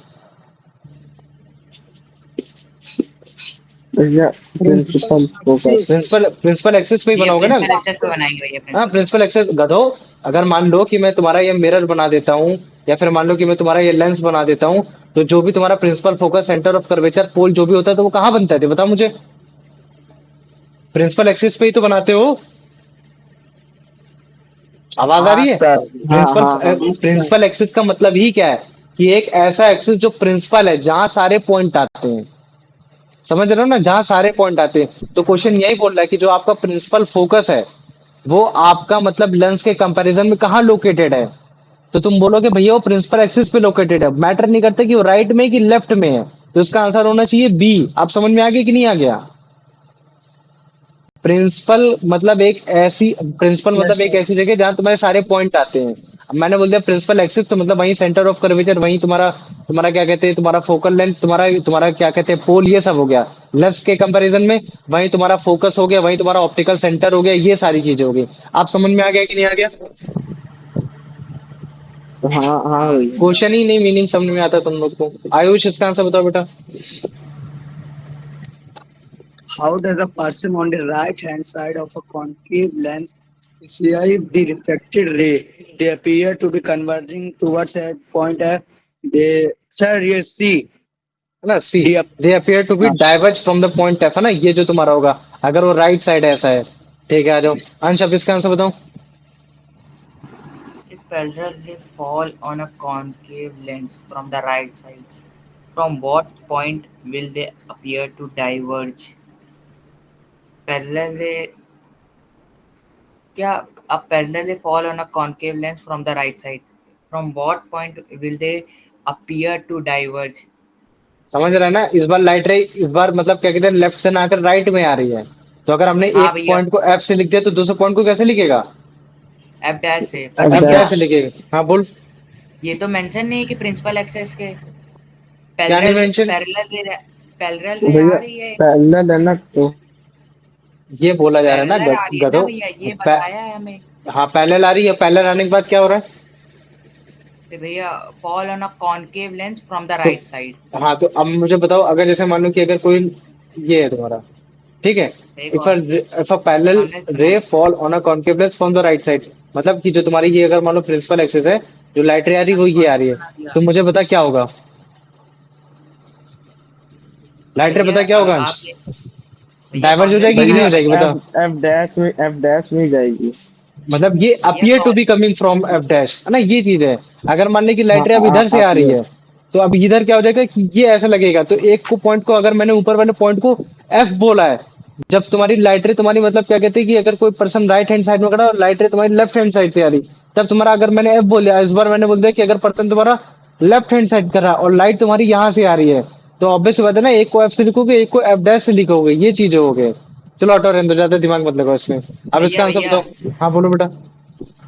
S3: भैया principal focus.
S1: Principal principal axis पे ही
S2: ये
S1: बनाओगे ना।
S2: प्रिंसिपल एक्सेस पे बनाएंगे भैया,
S1: हाँ,
S2: प्रिंसिपल
S1: प्रिंसिपल एक्सेस गधो। अगर मान लो कि मैं तुम्हारा ये मिरर बना देता हूँ, या फिर मान लो कि मैं तुम्हारा ये लेंस बना देता हूँ, तो जो भी तुम्हारा principal focus, centre of curvature, pole जो भी होता है, तो वो कहाँ बनता है, तो बताओ मुझे। प्रिंसिपल एक्सिस पे ही तो बनाते हो। आवाज आ
S3: हाँ
S1: रही है।
S3: सर, हाँ
S1: प्रिंसिपल
S3: हाँ हाँ।
S1: प्रिंसिपल एक्सिस का मतलब ही क्या है कि एक ऐसा एक्सिस जो प्रिंसिपल है, जहां सारे पॉइंट आते हैं, समझ रहे हो ना, जहां सारे पॉइंट आते हैं। तो क्वेश्चन यही बोल रहा है कि जो आपका प्रिंसिपल फोकस है वो आपका मतलब लेंस के कंपैरिजन में कहाँ लोकेटेड है। तो तुम बोलोगे भैया वो प्रिंसिपल एक्सिस पे लोकेटेड है, मैटर नहीं करता कि वो राइट में है कि लेफ्ट में है। तो इसका आंसर होना चाहिए बी। आप समझ में आ गया कि नहीं आ गया। प्रिंसिपल मतलब एक ऐसी प्रिंसिपल मतलब एक ऐसी जगह जहां तुम्हारे सारे पॉइंट आते हैं। अब मैंने बोल दिया प्रिंसिपल एक्सिस, तो मतलब वही सेंटर ऑफ कर्वेचर, वही तुम्हारा तुम्हारा क्या कहते हैं, तुम्हारा फोकल लेंथ, तुम्हारा तुम्हारा क्या कहते हैं, पोल, ये सब हो गया। लेंस के कंपैरिजन में वही तुम्हारा फोकस हो गया, वही तुम्हारा ऑप्टिकल सेंटर हो गया, ये सारी चीजें हो गई। आप समझ में आ गया कि नहीं आ गया।
S3: हाँ हाँ
S2: हाँ
S3: भैया।
S2: भैया।
S1: क्वेश्चन ही नहीं मीनिंग समझ में आता तुम लोग को। आयुष, इसका आंसर बताओ बेटा।
S4: How does a person on the right hand side of a concave lens perceive the reflected ray? They appear to be converging towards a point F. They, sir, you see,
S1: है ना, see.
S4: the
S1: they appear to be
S4: हाँ,
S1: diverge from the point F, है ना, ये जो तुम्हारा होगा। अगर वो राइट साइड ऐसा है, ठीक है, आ जाओ। अंश, अब इसका आंसर बताओ।
S2: If parallel fall on a concave lens from the right side, from what point will they appear to diverge? Parallel क्या अब parallel fall on a concave lens from the right side. From what point will they appear to diverge?
S1: समझ रहा है ना। इस बार light रे, इस बार मतलब क्या कहते हैं, लेफ्ट से ना आकर राइट में आ रही है। तो अगर हमने
S2: हाँ
S1: एक
S2: भैया,
S1: पॉइंट को एफ से लिख दिया तो दूसरे पॉइंट को कैसे लिखेगा,
S2: एफ डैश से। पर
S3: अब
S1: एफ
S2: भैया
S1: डैश से लिखेगा। हाँ बोल।
S2: ये तो मेंशन नहीं है कि प्रिंसिपल एक्सेस के
S1: क्या नहीं
S2: पैरेलल
S1: मेंशन,
S2: पैरेलल पैरेलल
S3: तो
S2: रे आ
S3: भैया
S2: रही है।
S3: पैरेलल है ना, तो
S1: ये बोला जा रहा है ना
S2: पैरेलल आ रही है ना
S1: गधो।
S2: भैया, ये बताया है हमें
S1: हाँ, पैरेलल आ रही है, पैरेलल आने के बाद क्या हो रहा है।
S2: कि भैया fall on a concave lens from the
S1: तो
S2: राइट साइड।
S1: हाँ, तो अब मुझे बताओ, अगर जैसे मान लो कि अगर कोई ये है तुम्हारा, ठीक है,
S2: एक
S1: इफ
S2: और
S1: अ पैरेलल
S2: कॉन्वेक्स
S1: रे
S2: बनाना।
S1: Fall on a concave lens from the right side, मतलब कि जो तुम्हारी ये अगर मान लो प्रिंसिपल एक्सिस है, जो लाइट रे आ रही है वो ये आ रही है, तो मुझे बता क्या होगा। लाइट रे
S2: भैया
S1: बता क्या होगा अंश।
S2: आप ये भैया
S1: डाइवर्ज हो
S2: कॉन्वेक्स
S1: जाएगी कि नहीं
S3: भैया
S1: हो जाएगी,
S3: एफ
S1: बताओ।
S3: एफ डैश में, एफ डैश में जाएगी।
S1: मतलब ये
S2: भैया
S1: appear to
S2: con
S1: be coming from F dash, है ना, ये चीज है। अगर मान ले कि
S3: हाँ
S1: लाइट रे अब
S3: हाँ,
S1: इधर से
S3: आप
S1: आ रही
S3: ये
S1: है, तो अब इधर क्या हो जाएगा कि ये ऐसा लगेगा, तो एक को पॉइंट को अगर मैंने ऊपर वाले पॉइंट को एफ बोला है, जब तुम्हारी लाइट रे तुम्हारी मतलब क्या कहते हैं कि अगर कोई पर्सन राइट हैंड साइड में खड़ा है और लाइट रे तुम्हारी लेफ्ट हैंड साइड से आ रही, तब तुम्हारा अगर मैंने एफ बोल दिया, इस बार मैंने बोल दिया कि अगर पर्सन तुम्हारा लेफ्ट हैंड साइड कर रहा है और लाइट तुम्हारी यहाँ से आ रही है, तो ऑब्वियस बात है ना, एक को एफ से लिखोगे, एक को एफ डैश से लिखोगे, ये चीजें हो गए। चलो ऑटो रहने दो, ज्यादा दिमाग मत लगाओ इसमें। अब इसका
S2: भैया
S1: आंसर
S2: भैया
S1: बताओ। हाँ बोलो बेटा।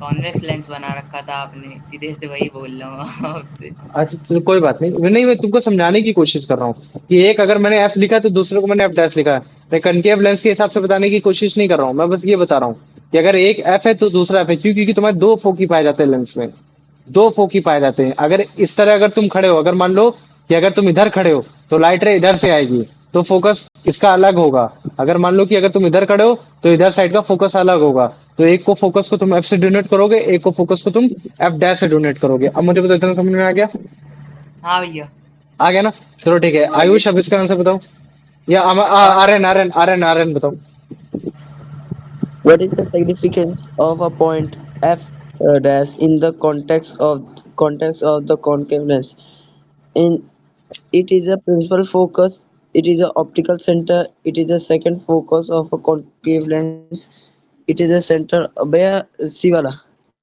S2: कॉन्वेक्स लेंस बना रखा था आपने, सीधे से वही बोल रहा हूँ आपसे।
S1: अच्छा चलो कोई बात नहीं, नहीं मैं तुमको समझाने की कोशिश कर रहा हूँ कि एक अगर मैंने एफ लिखा तो दूसरे को मैंने एफ डैश लिखा है। मैं कनकेव लेंस के हिसाब से बताने की कोशिश नहीं कर रहा हूँ, मैं बस ये बता रहा हूँ कि अगर एक एफ है तो दूसरा एफ है, क्यों, क्योंकि तुम्हारे दो फोकी पाए जाते हैं लेंस में, दो फोकी पाए जाते हैं। अगर इस तरह अगर तुम खड़े हो, अगर मान लो कि अगर तुम इधर खड़े हो तो लाइट रे इधर से आएगी, तो फोकस इसका अलग होगा। अगर मान लो कि अगर तुम इधर खड़े हो तो इधर साइड का फोकस अलग होगा। तो एक को फोकस को तुम एफ से डोनेट करोगे, एक को फोकस को तुम एफ डैश से डोनेट करोगे। अब मुझे बताते हैं, समझ में आ गया।
S2: हाँ भैया।
S1: आ गया ना? चलो ठीक है,
S4: हाँ ये
S1: आयुष अब इसका आंसर बताओ, या आर्यन आर्यन आर्यन आर्यन बताओ।
S8: What is the significance of a point f dash in the context of the concave lens? In it is a principal focus. It is a optical center. It is a second focus of a concave lens. It is a center. भैया सी वाला.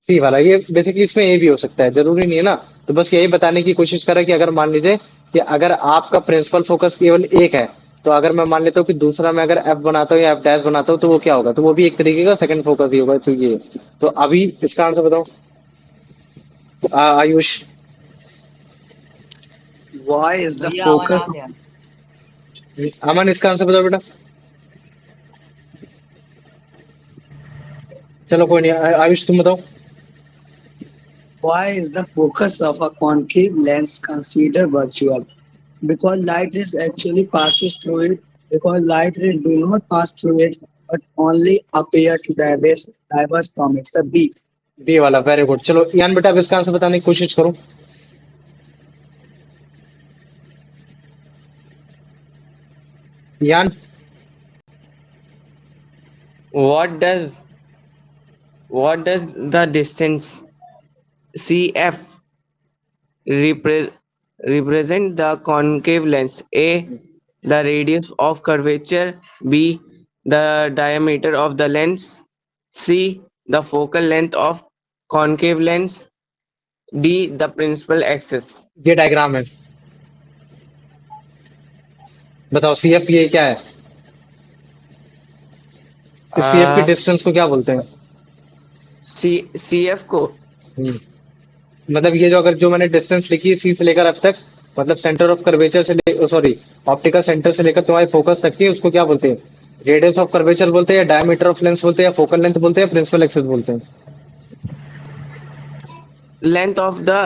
S1: सी वाला, ये basically इसमें ए भी हो सकता है, जरूरी नहीं है ना। तो बस यही बताने की कोशिश करा कि अगर मान लीजिए कि अगर आपका प्रिंसिपल फोकस केवल एक है, तो अगर मैं मान लेता हूँ कि दूसरा मैं अगर एफ बनाता हूँ या एफ डैश बनाता हूँ, तो वो क्या होगा, तो वो भी एक तरीके का सेकंड फोकस ही होगा। तो ये, तो अभी इसका आंसर बताओ आयुष।
S4: why is the
S2: भैया आवाज
S4: focus
S2: आ गया।
S1: अमन इसका आंसर बताओ बेटा। चलो कोई नहीं, आयुष तुम बताओ।
S4: why is the focus of a concave lens considered virtual? Because light is actually passes through it. Because light rays do not pass through it, but only appear to diverse from it. So B.
S1: B वाला, very good. चलो यान बेटा, अब इसका answer बताने की कोशिश करो। यान।
S7: What does what does the distance CF repre- represent the concave lens? A. The radius of curvature. B. The diameter of the lens. C. The focal length of concave lens. D. The principal axis.
S1: ये diagram है, बताओ C F ये क्या है, इस C F की
S7: Uh,
S1: distance को क्या बोलते हैं?
S7: CF को
S1: हम्म, मतलब ये जो, अगर जो मैंने डिस्टेंस लिखी है सी से लेकर अब तक, मतलब सेंटर ऑफ कर्वेचर से ले, सॉरी, ऑप्टिकल सेंटर से लेकर तुम्हारे फोकस तक की, उसको क्या बोलते हैं? रेडियस ऑफ कर्वेचर बोलते हैं, या डायमीटर ऑफ लेंस बोलते हैं, या फोकल लेंथ बोलते हैं, या प्रिंसिपल एक्सिस बोलते हैं?
S7: length of the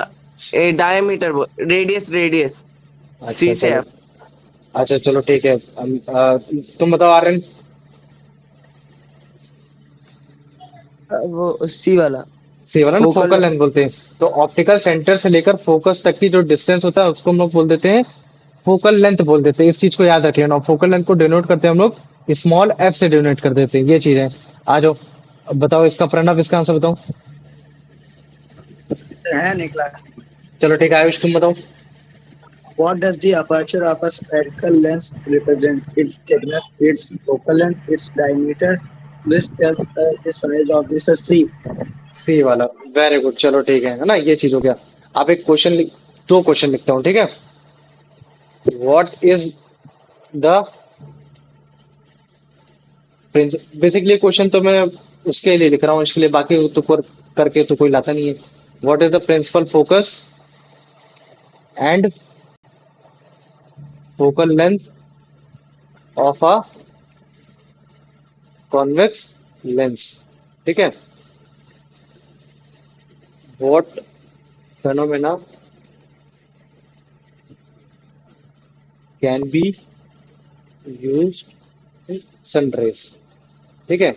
S7: diameter radius
S1: अच्छा
S7: C से
S1: चलो,
S7: F.
S1: अच्छा चलो ठीक है। तुम बताओ आर्यन।
S8: वो सी वाला.
S1: सी वाला ना,
S8: फोकल.
S1: फोकल लेंथ बोलते हैं। तो ऑप्टिकल सेंटर से लेकर फोकस तक की जो डिस्टेंस होता है उसको हम लोग बोल देते हैं, फोकल लेंथ बोल देते हैं। इस चीज को याद रख लेना, फोकल लेंथ को डिनोट करते हैं हम लोग स्मॉल एफ से डिनोट कर देते हैं, ये चीज है। आ जाओ, अब बताओ इसका, प्रणव इसका आंसर बताओ।
S4: है Niklas.
S1: चलो ठीक है, आयुष तुम बताओ।
S4: What does the aperture of a spherical lens represent? Its thickness, its focal length, its diameter. This tells the size of this C.
S1: सी वाला, वेरी गुड। चलो ठीक है ना, ये चीज हो गया। अब एक क्वेश्चन लिख, दो क्वेश्चन लिखता हूँ, ठीक है। What is the, basically question तो मैं उसके लिए लिख रहा हूँ, इसके लिए, बाकी तो करके तो कोई लाता नहीं है। What is the principal focus and focal length of a convex lens, ठीक है। What phenomena can be used in sun rays, ठीक है।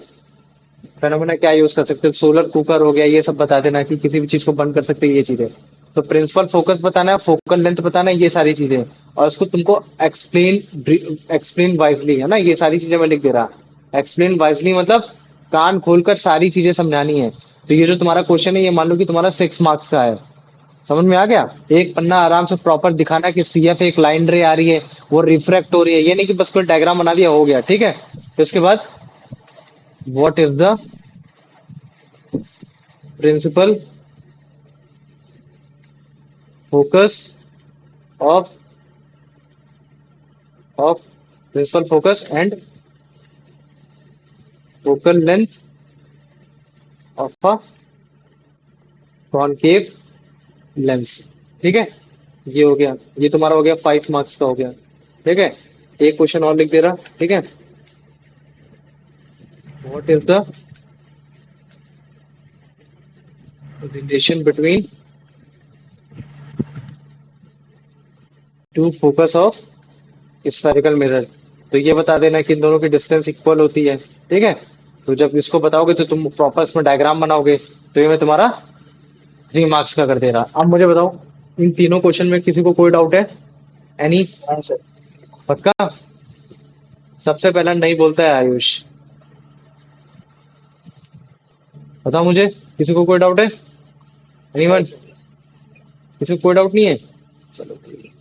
S1: फेनोमेना क्या यूज कर सकते हैं, सोलर कुकर हो गया, ये सब बता देना कि किसी भी चीज को बंद कर सकते हैं, ये चीजें। तो प्रिंसिपल फोकस बताना है, फोकल लेंथ बताना है, ये सारी चीजें। और इसको तुमको एक्सप्लेन वाइजली, है ना, ये सारी चीजें मैं लिख दे रहा। एक्सप्लेन वाइजली मतलब कान खोलकर सारी चीजें समझानी है। तो ये जो तुम्हारा क्वेश्चन है, ये मान लो कि तुम्हारा 6 मार्क्स का है। समझ में आ गया? एक पन्ना आराम से प्रॉपर दिखाना कि सीएफ एक लाइन रे आ रही है, वो रिफ्रैक्ट हो रही है, ये नहीं कि बस कोई डायग्राम बना दिया हो गया, ठीक है। तो इसके बाद, what is the principal focus of of principal focus and focal length of a concave lens, ठीक है। ये हो गया, ये तुम्हारा हो गया 5 मार्क्स का हो गया, ठीक है। एक क्वेश्चन और लिख दे रहा, ठीक है। What is the relation between two focus of spherical mirror? तो ये बता देना कि इन दोनों की डिस्टेंस इक्वल होती है, ठीक है। तो जब इसको बताओगे तो तुम प्रॉपर इसमें डायग्राम बनाओगे। तो ये मैं तुम्हारा 3 मार्क्स का कर दे रहा। अब मुझे बताओ, इन तीनों क्वेश्चन में किसी को कोई डाउट है? एनी?
S4: हाँ सर।
S1: पक्का? सबसे पहला नहीं बोलता है आयुष। बताओ मुझे, किसी को कोई डाउट है?
S4: नहीं
S1: एनीवन?
S4: सर।
S1: किसी को कोई डाउट नहीं है? चलो ठीक है।